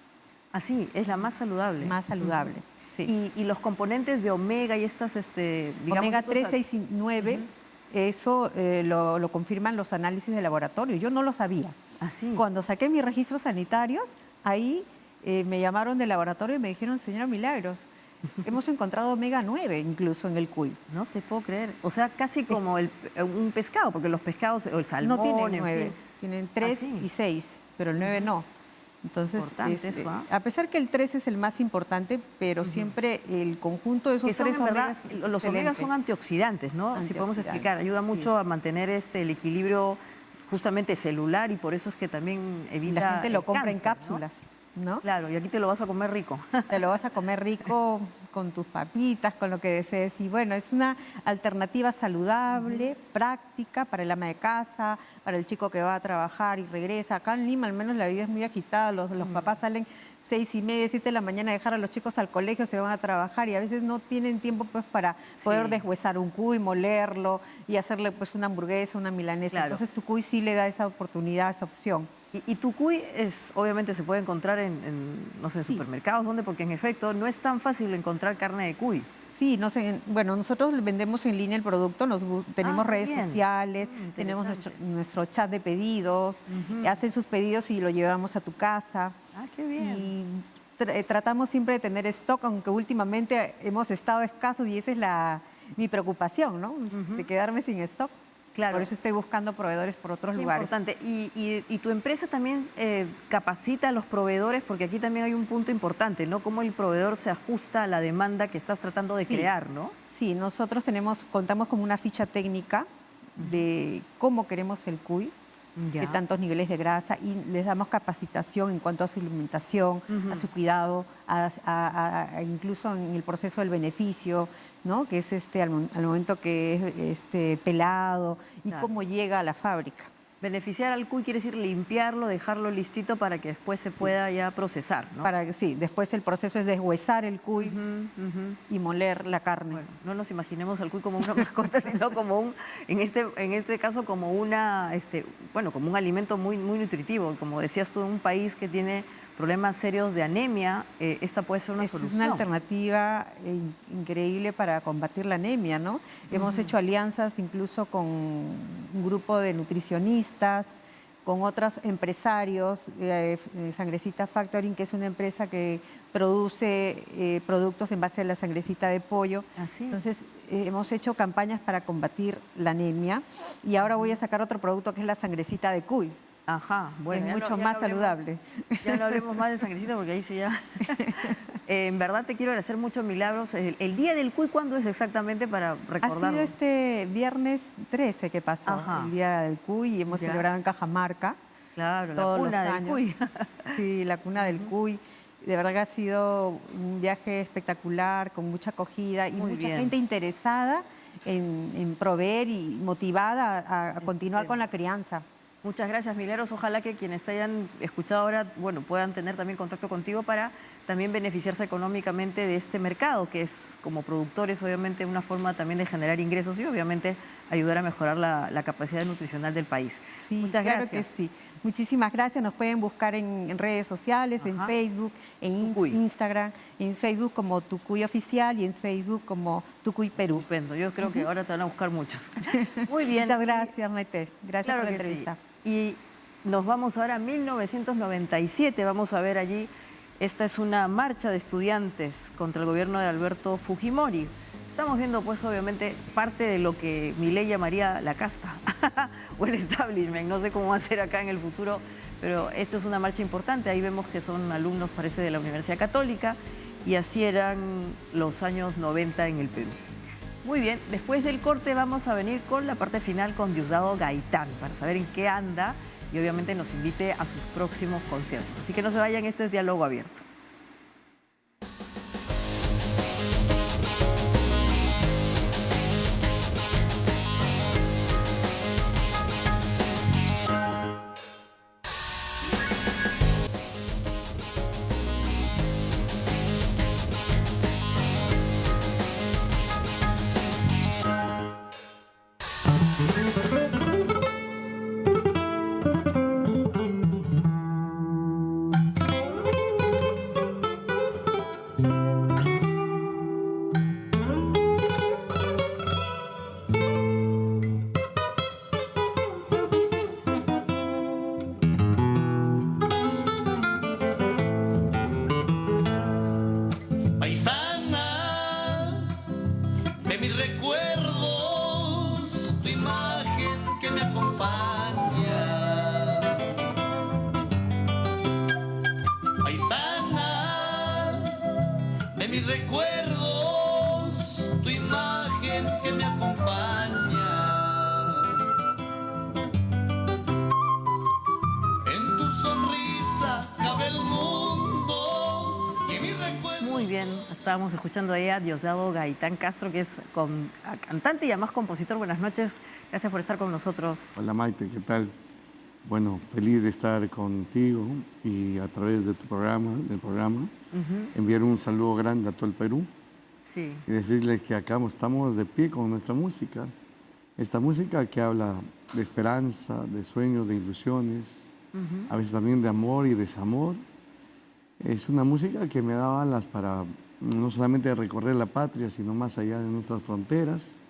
Speaker 1: Así, es la más saludable.
Speaker 8: Más saludable, sí.
Speaker 1: Y los componentes de omega y estas, digamos...
Speaker 8: Omega 3, 6 y 9... Eso lo confirman los análisis de laboratorio. Yo no lo sabía. Cuando saqué mis registros sanitarios, ahí me llamaron del laboratorio y me dijeron, señora Milagros, hemos encontrado omega 9 incluso en el cuy.
Speaker 1: No te puedo creer. O sea, casi como un pescado, porque los pescados, o el salmón...
Speaker 8: No tienen 9, tienen 3 y 6, pero el 9 no. Entonces, a pesar que el 3 es el más importante, pero siempre el conjunto de esos tres omegas...
Speaker 1: Los omegas son antioxidantes, ¿no? Si podemos explicar, ayuda mucho a mantener el equilibrio justamente celular y por eso es que también evita
Speaker 8: la gente lo compra
Speaker 1: cáncer,
Speaker 8: en cápsulas, ¿no?
Speaker 1: Claro, y aquí te lo vas a comer rico.
Speaker 8: Te lo vas a comer rico con tus papitas, con lo que desees. Y bueno, es una alternativa saludable, práctica para el ama de casa, para el chico que va a trabajar y regresa. Acá en Lima al menos la vida es muy agitada, los papás salen 6:30, 7 de la mañana a dejar a los chicos al colegio, se van a trabajar y a veces no tienen tiempo pues para poder deshuesar un cuy, molerlo y hacerle pues una hamburguesa, una milanesa. Entonces tu cuy sí le da esa oportunidad, esa opción.
Speaker 1: Y tu cuy obviamente se puede encontrar en no sé, en supermercados, ¿dónde? Porque en efecto no es tan fácil encontrar carne de cuy.
Speaker 8: Sí, no sé, bueno, nosotros vendemos en línea el producto, tenemos redes sociales, tenemos nuestro chat de pedidos, hacen sus pedidos y lo llevamos a tu casa.
Speaker 1: Ah, qué bien.
Speaker 8: Y tratamos siempre de tener stock, aunque últimamente hemos estado escasos y esa es mi preocupación, ¿no? De quedarme sin stock.
Speaker 1: Claro.
Speaker 8: Por eso estoy buscando proveedores por otros
Speaker 1: Qué
Speaker 8: lugares.
Speaker 1: importante. Y tu empresa también capacita a los proveedores, porque aquí también hay un punto importante, ¿no? Cómo el proveedor se ajusta a la demanda que estás tratando de crear, ¿no?
Speaker 8: Sí, nosotros contamos con una ficha técnica de cómo queremos el cuy, de tantos niveles de grasa, y les damos capacitación en cuanto a su alimentación, a su cuidado, incluso en el proceso del beneficio, ¿no? Que es al momento que es pelado y cómo llega a la fábrica.
Speaker 1: Beneficiar al cuy quiere decir limpiarlo, dejarlo listito para que después se pueda ya procesar, ¿no?
Speaker 8: Sí, después el proceso es deshuesar el cuy y moler la carne.
Speaker 1: Bueno, no nos imaginemos al cuy como una mascota, sino como en este caso como como un alimento muy, muy nutritivo. Como decías tú, en un país que tiene problemas serios de anemia, esta puede ser una solución.
Speaker 8: Es una alternativa increíble para combatir la anemia, ¿no? Hemos hecho alianzas incluso con un grupo de nutricionistas, con otros empresarios, Sangrecita Factoring, que es una empresa que produce productos en base a la sangrecita de pollo.
Speaker 1: Así.
Speaker 8: Entonces, hemos hecho campañas para combatir la anemia y ahora voy a sacar otro producto que es la sangrecita de cuy.
Speaker 1: Ajá, bueno.
Speaker 8: Es mucho más saludable.
Speaker 1: Ya no hablemos más de sangrecita porque ahí sí ya... en verdad te quiero agradecer mucho, Milagros. El Día del Cuy, ¿cuándo es exactamente para recordarlo?
Speaker 8: Ha sido este viernes 13 que pasó, el Día del Cuy, y hemos celebrado en Cajamarca.
Speaker 1: Claro,
Speaker 8: todos
Speaker 1: la cuna
Speaker 8: los
Speaker 1: del
Speaker 8: años.
Speaker 1: cuy.
Speaker 8: Sí, la cuna del cuy. De verdad que ha sido un viaje espectacular, con mucha acogida y mucha gente interesada en proveer y motivada a continuar con la crianza.
Speaker 1: Muchas gracias, Milagros. Ojalá que quienes te hayan escuchado ahora, puedan tener también contacto contigo para también beneficiarse económicamente de este mercado, que es, como productores, obviamente, una forma también de generar ingresos y, obviamente, ayudar a mejorar la capacidad nutricional del país.
Speaker 8: Sí,
Speaker 1: muchas
Speaker 8: claro
Speaker 1: gracias.
Speaker 8: Que sí. Muchísimas gracias. Nos pueden buscar en redes sociales, en Facebook, en Instagram, en Facebook como Tucuy Oficial y en Facebook como Tucuy Perú.
Speaker 1: Estupendo. Yo creo que ahora te van a buscar muchos. Muy bien.
Speaker 8: Muchas gracias, Maite. Gracias por la entrevista.
Speaker 1: Sí. Y nos vamos ahora a 1997. Vamos a ver allí, esta es una marcha de estudiantes contra el gobierno de Alberto Fujimori. Estamos viendo, pues, obviamente, parte de lo que Milei llamaría la casta o el establishment. No sé cómo va a ser acá en el futuro, pero esto es una marcha importante. Ahí vemos que son alumnos, parece, de la Universidad Católica, y así eran los años 90 en el Perú. Muy bien, después del corte vamos a venir con la parte final con Diosdado Gaitán para saber en qué anda y obviamente nos invite a sus próximos conciertos. Así que no se vayan, esto es Diálogo Abierto. Estábamos escuchando ahí a Diosdado Gaitán Castro, que es cantante y además compositor. Buenas noches, gracias por estar con nosotros.
Speaker 9: Hola Maite, ¿qué tal? Bueno, feliz de estar contigo y a través de tu programa, enviar un saludo grande a todo el Perú.
Speaker 1: Sí.
Speaker 9: Y decirles que acá estamos de pie con nuestra música. Esta música que habla de esperanza, de sueños, de ilusiones, a veces también de amor y desamor. Es una música que me da alas para no solamente recorrer la patria, sino más allá de nuestras fronteras.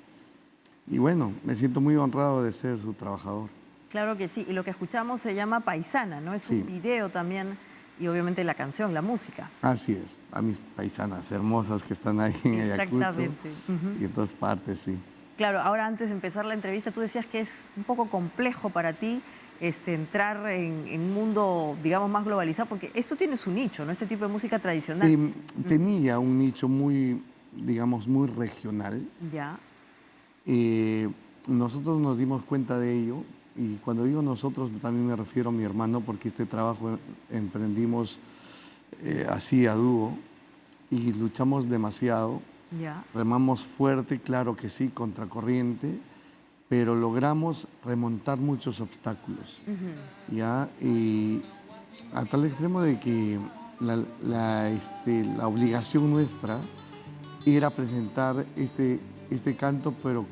Speaker 9: Y bueno, me siento muy honrado de ser su trabajador.
Speaker 1: Claro que sí, y lo que escuchamos se llama Paisana, ¿no? Es un video también y obviamente la canción, la música.
Speaker 9: Así es, a mis paisanas hermosas que están ahí en Ayacucho
Speaker 1: Exactamente.
Speaker 9: y en todas partes, sí.
Speaker 1: Claro, ahora antes de empezar la entrevista, tú decías que es un poco complejo para ti entrar en un mundo, digamos, más globalizado, porque esto tiene su nicho, ¿no? Este tipo de música tradicional.
Speaker 9: Tenía un nicho muy, digamos, muy regional.
Speaker 1: Ya.
Speaker 9: Nosotros nos dimos cuenta de ello, y cuando digo nosotros también me refiero a mi hermano, porque este trabajo emprendimos así a dúo y luchamos demasiado.
Speaker 1: Ya.
Speaker 9: Remamos fuerte, claro que sí, contracorriente, pero logramos remontar muchos obstáculos. ¿Ya? Y a tal extremo de que la obligación nuestra era presentar este canto, pero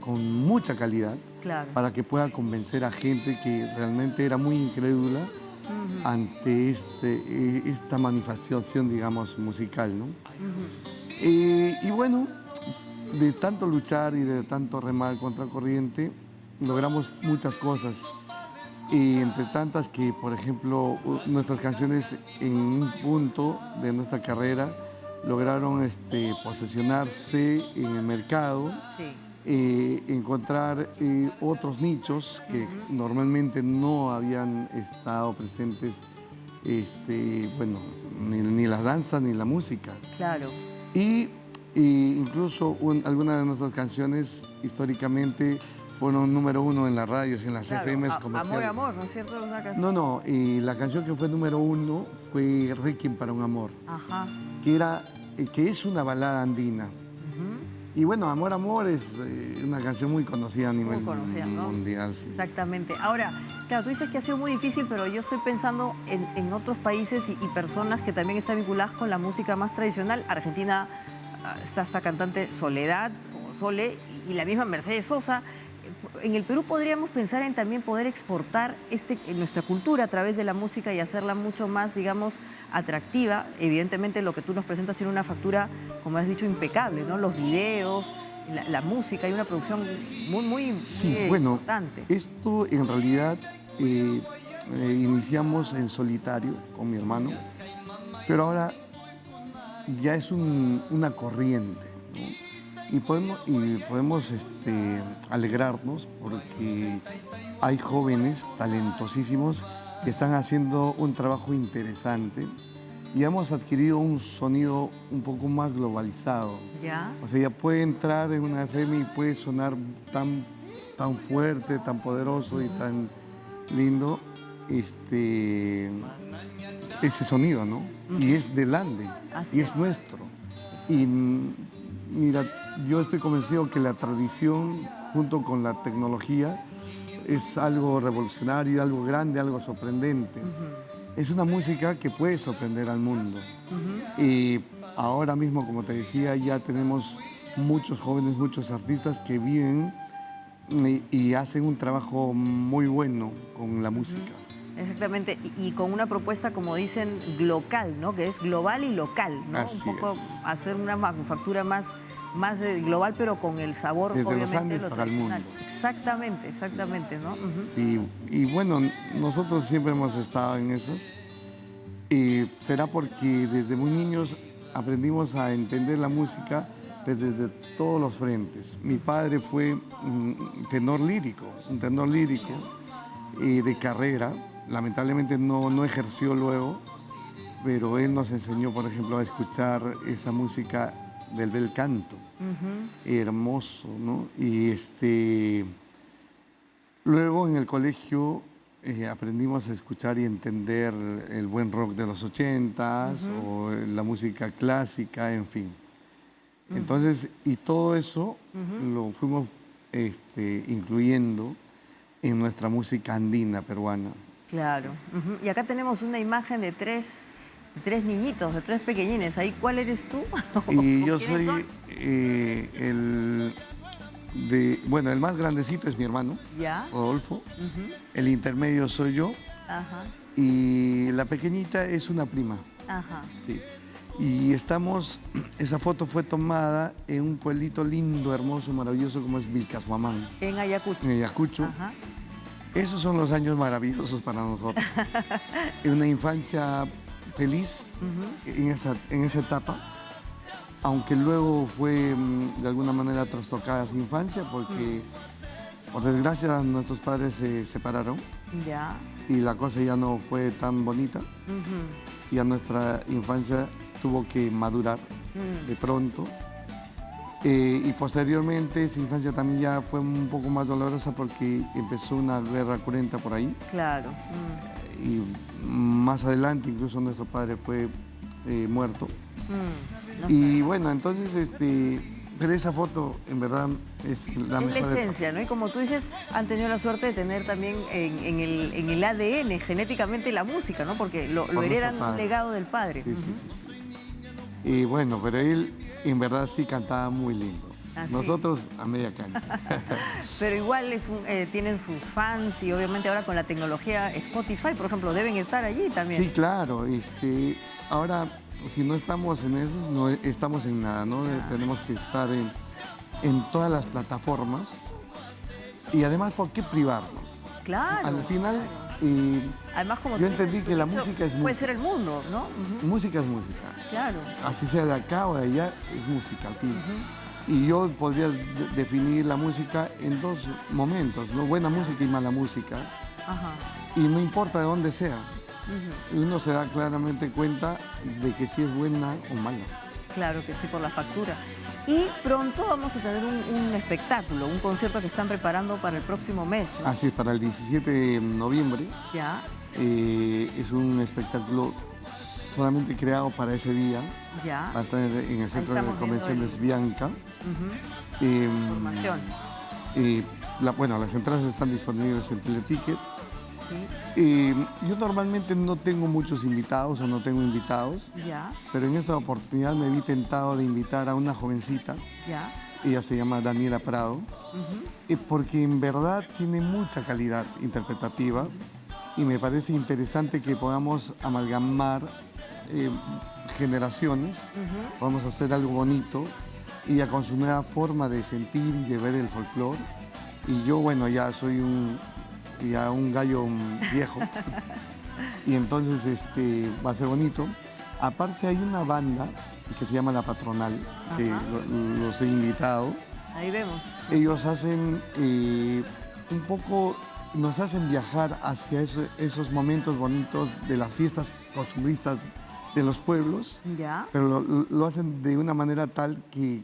Speaker 9: con mucha calidad,
Speaker 1: Claro.
Speaker 9: para que pueda convencer a gente que realmente era muy incrédula ante esta manifestación, digamos, musical, ¿no? Y bueno, de tanto luchar y de tanto remar contra corriente, logramos muchas cosas. Y entre tantas que, por ejemplo, nuestras canciones en un punto de nuestra carrera lograron posesionarse en el mercado,
Speaker 1: Sí.
Speaker 9: encontrar otros nichos que normalmente no habían estado presentes, bueno, ni la danza ni la música.
Speaker 1: Claro.
Speaker 9: Y incluso algunas de nuestras canciones históricamente fueron número 1 en las radios y en las
Speaker 1: Claro,
Speaker 9: FMs comerciales.
Speaker 1: Amor, ¿no es cierto? Una canción.
Speaker 9: No, y la canción que fue número 1 fue Requiem para un amor,
Speaker 1: Ajá.
Speaker 9: que es una balada andina. Y bueno, Amor, Amor es una canción muy conocida a nivel
Speaker 1: ¿no?
Speaker 9: mundial. Sí.
Speaker 1: Exactamente. Ahora, claro, tú dices que ha sido muy difícil, pero yo estoy pensando en otros países y personas que también están vinculadas con la música más tradicional. Argentina está esta cantante Soledad, o Sole, y la misma Mercedes Sosa. En el Perú podríamos pensar en también poder exportar nuestra cultura a través de la música y hacerla mucho más, digamos, atractiva. Evidentemente lo que tú nos presentas tiene una factura, como has dicho, impecable, ¿no? Los videos, la música, hay una producción muy
Speaker 9: bueno,
Speaker 1: importante.
Speaker 9: Esto en realidad iniciamos en solitario con mi hermano, pero ahora ya es una corriente, ¿no? Y podemos alegrarnos porque hay jóvenes talentosísimos que están haciendo un trabajo interesante y hemos adquirido un sonido un poco más globalizado.
Speaker 1: ¿Ya?
Speaker 9: O sea, ya puede entrar en una FM y puede sonar tan fuerte, tan poderoso y tan lindo ese sonido, ¿no? Y es del Ande, y es nuestro. Y mira, yo estoy convencido que la tradición junto con la tecnología es algo revolucionario, algo grande, algo sorprendente. Es una música que puede sorprender al mundo. Y ahora mismo, como te decía, ya tenemos muchos jóvenes, muchos artistas que viven y hacen un trabajo muy bueno con la música.
Speaker 1: Exactamente, y con una propuesta, como dicen, local, ¿no? Que es global y local, ¿no?
Speaker 9: Así
Speaker 1: un poco
Speaker 9: es.
Speaker 1: hacer una manufactura más global, pero con el sabor,
Speaker 9: Desde
Speaker 1: obviamente,
Speaker 9: los Andes
Speaker 1: lo
Speaker 9: para el
Speaker 1: tradicional.
Speaker 9: mundo.
Speaker 1: Exactamente, ¿no?
Speaker 9: Sí, y bueno, nosotros siempre hemos estado en esas. Y será porque desde muy niños aprendimos a entender la música desde todos los frentes. Mi padre fue un tenor lírico de carrera. Lamentablemente no ejerció luego, pero él nos enseñó, por ejemplo, a escuchar esa música del bel canto. Hermoso, ¿no? Y luego en el colegio aprendimos a escuchar y entender el buen rock de los 80s o la música clásica, en fin. Entonces, y todo eso lo fuimos incluyendo en nuestra música andina peruana.
Speaker 1: Claro. Y acá tenemos una imagen de tres niñitos, de tres pequeñines. Ahí, ¿cuál eres tú?
Speaker 9: Y yo soy el más grandecito es mi hermano,
Speaker 1: ¿Ya?
Speaker 9: Rodolfo. El intermedio soy yo.
Speaker 1: Ajá.
Speaker 9: Y la pequeñita es una prima.
Speaker 1: Ajá.
Speaker 9: Sí. Y esa foto fue tomada en un pueblito lindo, hermoso, maravilloso como es Vilcashuamán.
Speaker 1: En Ayacucho.
Speaker 9: En Ayacucho.
Speaker 1: Ajá.
Speaker 9: Esos son los años maravillosos para nosotros. Una infancia feliz en esa etapa, aunque luego fue de alguna manera trastocada su infancia porque por desgracia nuestros padres se separaron y la cosa ya no fue tan bonita. Ya nuestra infancia tuvo que madurar de pronto. Y posteriormente esa infancia también ya fue un poco más dolorosa porque empezó una guerra cruenta por ahí.
Speaker 1: Claro.
Speaker 9: Y más adelante incluso nuestro padre fue muerto. Y bueno, entonces, pero esa foto en verdad es la mejor.
Speaker 1: Es la esencia, ¿no? Y como tú dices, han tenido la suerte de tener también en el ADN genéticamente la música, ¿no? Porque lo heredan un legado del padre.
Speaker 9: Sí. Y bueno, pero él en verdad sí cantaba muy lindo. Nosotros a media caña.
Speaker 1: Pero igual tienen sus fans y obviamente ahora con la tecnología Spotify, por ejemplo, deben estar allí también.
Speaker 9: Sí, claro. Ahora, si no estamos en eso, no estamos en nada, ¿no? Tenemos que estar en todas las plataformas. Y además, ¿por qué privarnos?
Speaker 1: Claro.
Speaker 9: Al final,
Speaker 1: además, como
Speaker 9: yo entendí que la música es música.
Speaker 1: Puede ser el mundo, ¿no?
Speaker 9: Música es música.
Speaker 1: Claro.
Speaker 9: Así sea de acá o de allá, es música al fin. Y yo podría definir la música en dos momentos, ¿no? Buena música y mala música. Y no importa de dónde sea. Uno se da claramente cuenta de que si es buena o mala.
Speaker 1: Claro que sí, por la factura. Y pronto vamos a tener un espectáculo, un concierto que están preparando para el próximo mes, ¿no?
Speaker 9: Así es, para el 17 de noviembre.
Speaker 1: Ya.
Speaker 9: Es un espectáculo solamente creado para ese día.
Speaker 1: Ya.
Speaker 9: Va a estar en el Centro de Convenciones Bianca.
Speaker 1: Información.
Speaker 9: Bueno, las entradas están disponibles en Teleticket. Yo normalmente no tengo muchos invitados o no tengo invitados, pero en esta oportunidad me vi tentado de invitar a una jovencita. Ella se llama Daniela Prado, porque en verdad tiene mucha calidad interpretativa y me parece interesante que podamos amalgamar generaciones, podamos hacer algo bonito y ya con su nueva forma de sentir y de ver el folclore. Y yo, bueno, ya soy un gallo viejo y entonces va a ser bonito. Aparte hay una banda que se llama La Patronal, que los he invitado.
Speaker 1: Ahí vemos.
Speaker 9: Ellos hacen un poco, nos hacen viajar hacia esos momentos bonitos de las fiestas costumbristas de los pueblos, pero lo hacen de una manera tal que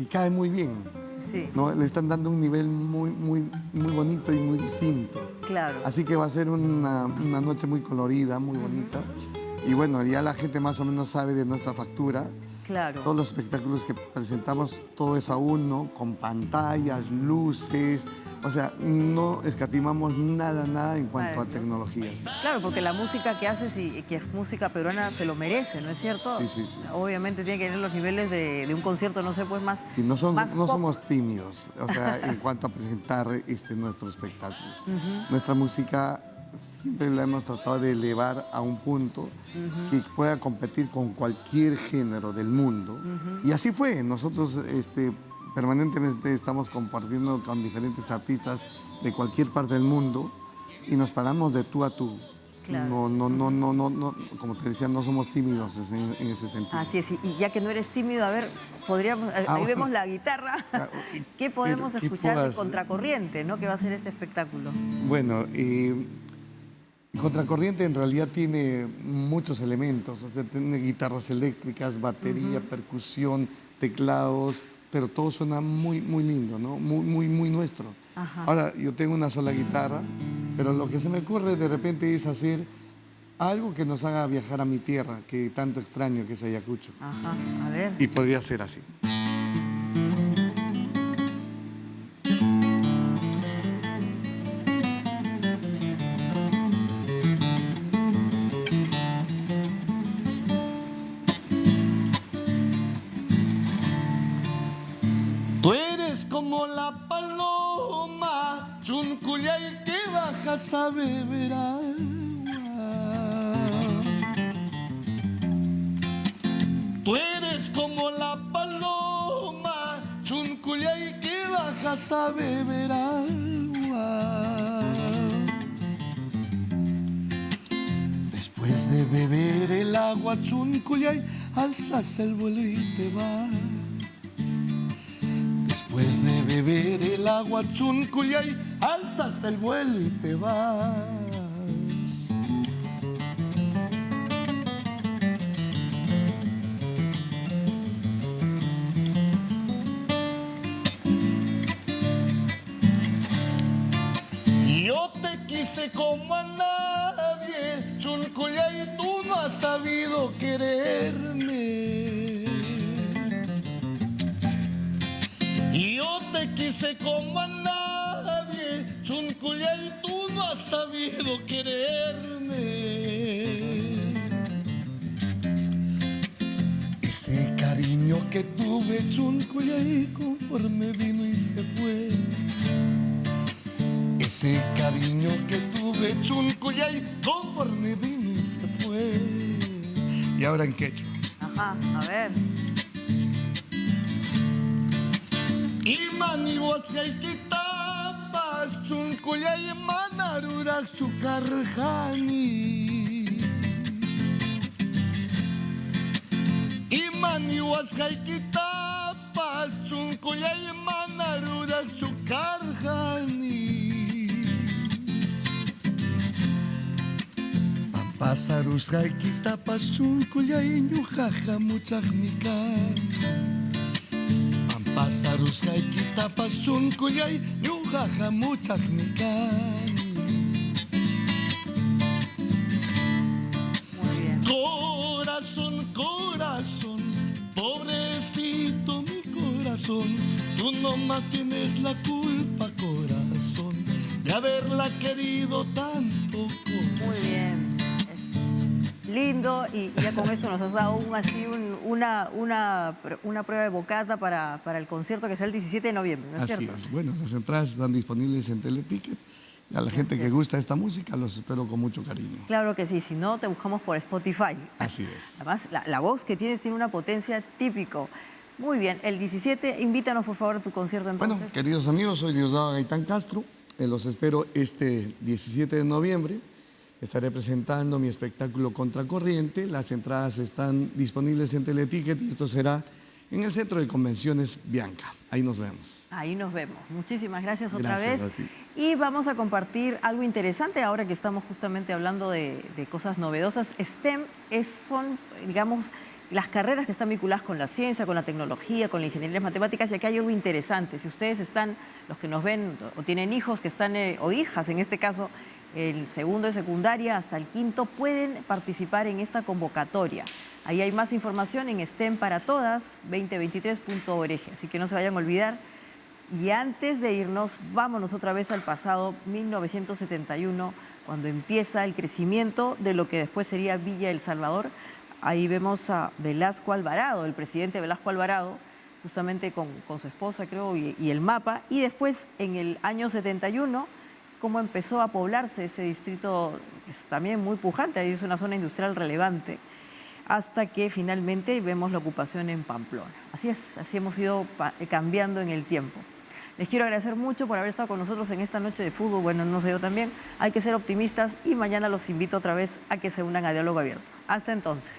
Speaker 9: cae muy bien.
Speaker 1: Sí.
Speaker 9: ¿No? Le están dando un nivel muy bonito y muy distinto.
Speaker 1: Claro.
Speaker 9: Así que va a ser una noche muy colorida, muy bonita. Y bueno, ya la gente más o menos sabe de nuestra factura.
Speaker 1: Claro.
Speaker 9: Todos los espectáculos que presentamos, todo es a uno, con pantallas, luces. O sea, no escatimamos nada en cuanto a tecnologías.
Speaker 1: Claro, porque la música que haces y que es música peruana se lo merece, ¿no es cierto?
Speaker 9: Sí.
Speaker 1: Obviamente tiene que tener los niveles de un concierto, no sé, pues más.
Speaker 9: Sí, no somos tímidos, o sea, en cuanto a presentar nuestro espectáculo. Nuestra música siempre la hemos tratado de elevar a un punto que pueda competir con cualquier género del mundo. Y así fue. Nosotros permanentemente estamos compartiendo con diferentes artistas de cualquier parte del mundo y nos paramos de tú a tú.
Speaker 1: Claro.
Speaker 9: No, como te decía, no somos tímidos en ese sentido.
Speaker 1: Así es, y ya que no eres tímido, a ver, podríamos, ahí vemos la guitarra, ¿qué podemos escuchar de Contracorriente, ¿no? Que va a ser este espectáculo.
Speaker 9: Bueno, Contracorriente en realidad tiene muchos elementos, o sea, tiene guitarras eléctricas, batería, percusión, teclados, pero todo suena muy lindo, ¿no? Muy nuestro. Ahora, yo tengo una sola guitarra, pero lo que se me ocurre de repente es hacer algo que nos haga viajar a mi tierra, que tanto extraño, que es Ayacucho.
Speaker 1: A ver.
Speaker 9: Y podría ser así.
Speaker 10: Tú eres como la paloma chuncuyay que bajas a beber agua. Tú eres como la paloma chuncuyay que bajas a beber agua. Después de beber agua Chuncullay, alzas el vuelo y te vas. Después de beber el agua Chuncullay, alzas el vuelo y te vas. Yo te quise como a nadie, Chuncullay, tú no has sabido quererme. Yo te quise como a nadie, Chuncullay, tú no has sabido quererme. Ese cariño que tuve, Chuncullay, conforme vino y se fue. Ese cariño que tuve, Chuncullay, conforme vino y se fue. Y ahora en quechua.
Speaker 1: Ajá, a ver.
Speaker 10: Imani wasgay kitapas, Chuncullay, manarurak chukarjani. Imani wasgay kitapas, Chuncullay, manarurak chukarjani. Pássaros raikitapas Chuncullay, ñujaja muchajmikan. Pássaros raikitapas Chuncullay, ñujaja muchajmikan.
Speaker 1: Muy bien.
Speaker 10: Corazón, corazón, pobrecito mi corazón, tú nomás tienes la culpa, corazón, de haberla querido tanto, corazón.
Speaker 1: Muy bien. Lindo, y ya con esto nos has dado una prueba de bocata para el concierto que será el 17 de noviembre, ¿no es cierto?
Speaker 9: Así es. Bueno, las entradas están disponibles en Teleticket. A la gente que gusta esta música los espero con mucho cariño.
Speaker 1: Claro que sí, si no te buscamos por Spotify.
Speaker 9: Así es.
Speaker 1: Además, la voz que tienes tiene una potencia típico. Muy bien, el 17, invítanos por favor a tu concierto entonces.
Speaker 9: Bueno, queridos amigos, soy Diosdado Gaitán Castro. Los espero este 17 de noviembre. Estaré presentando mi espectáculo Contracorriente. Las entradas están disponibles en Teleticket y esto será en el Centro de Convenciones Bianca. Ahí nos vemos.
Speaker 1: Ahí nos vemos. Muchísimas gracias otra
Speaker 9: Gracias
Speaker 1: vez.
Speaker 9: a ti.
Speaker 1: Y vamos a compartir algo interesante ahora que estamos justamente hablando de cosas novedosas. STEM son, digamos, las carreras que están vinculadas con la ciencia, con la tecnología, con la ingeniería y las matemáticas, y aquí hay algo interesante. Si ustedes están, los que nos ven o tienen hijos que están, o hijas en este caso, el segundo de secundaria hasta el quinto, pueden participar en esta convocatoria. Ahí hay más información en STEM2023.org, así que no se vayan a olvidar. Y antes de irnos, vámonos otra vez al pasado 1971, cuando empieza el crecimiento de lo que después sería Villa El Salvador. Ahí vemos a Velasco Alvarado, el presidente Velasco Alvarado, justamente con su esposa, creo, y el mapa. Y después, en el año 71, cómo empezó a poblarse ese distrito, es también muy pujante, ahí es una zona industrial relevante, hasta que finalmente vemos la ocupación en Pamplona. Así es, así hemos ido cambiando en el tiempo. Les quiero agradecer mucho por haber estado con nosotros en esta noche de fútbol. Bueno, no sé, yo también. Hay que ser optimistas y mañana los invito otra vez a que se unan a Diálogo Abierto. Hasta entonces.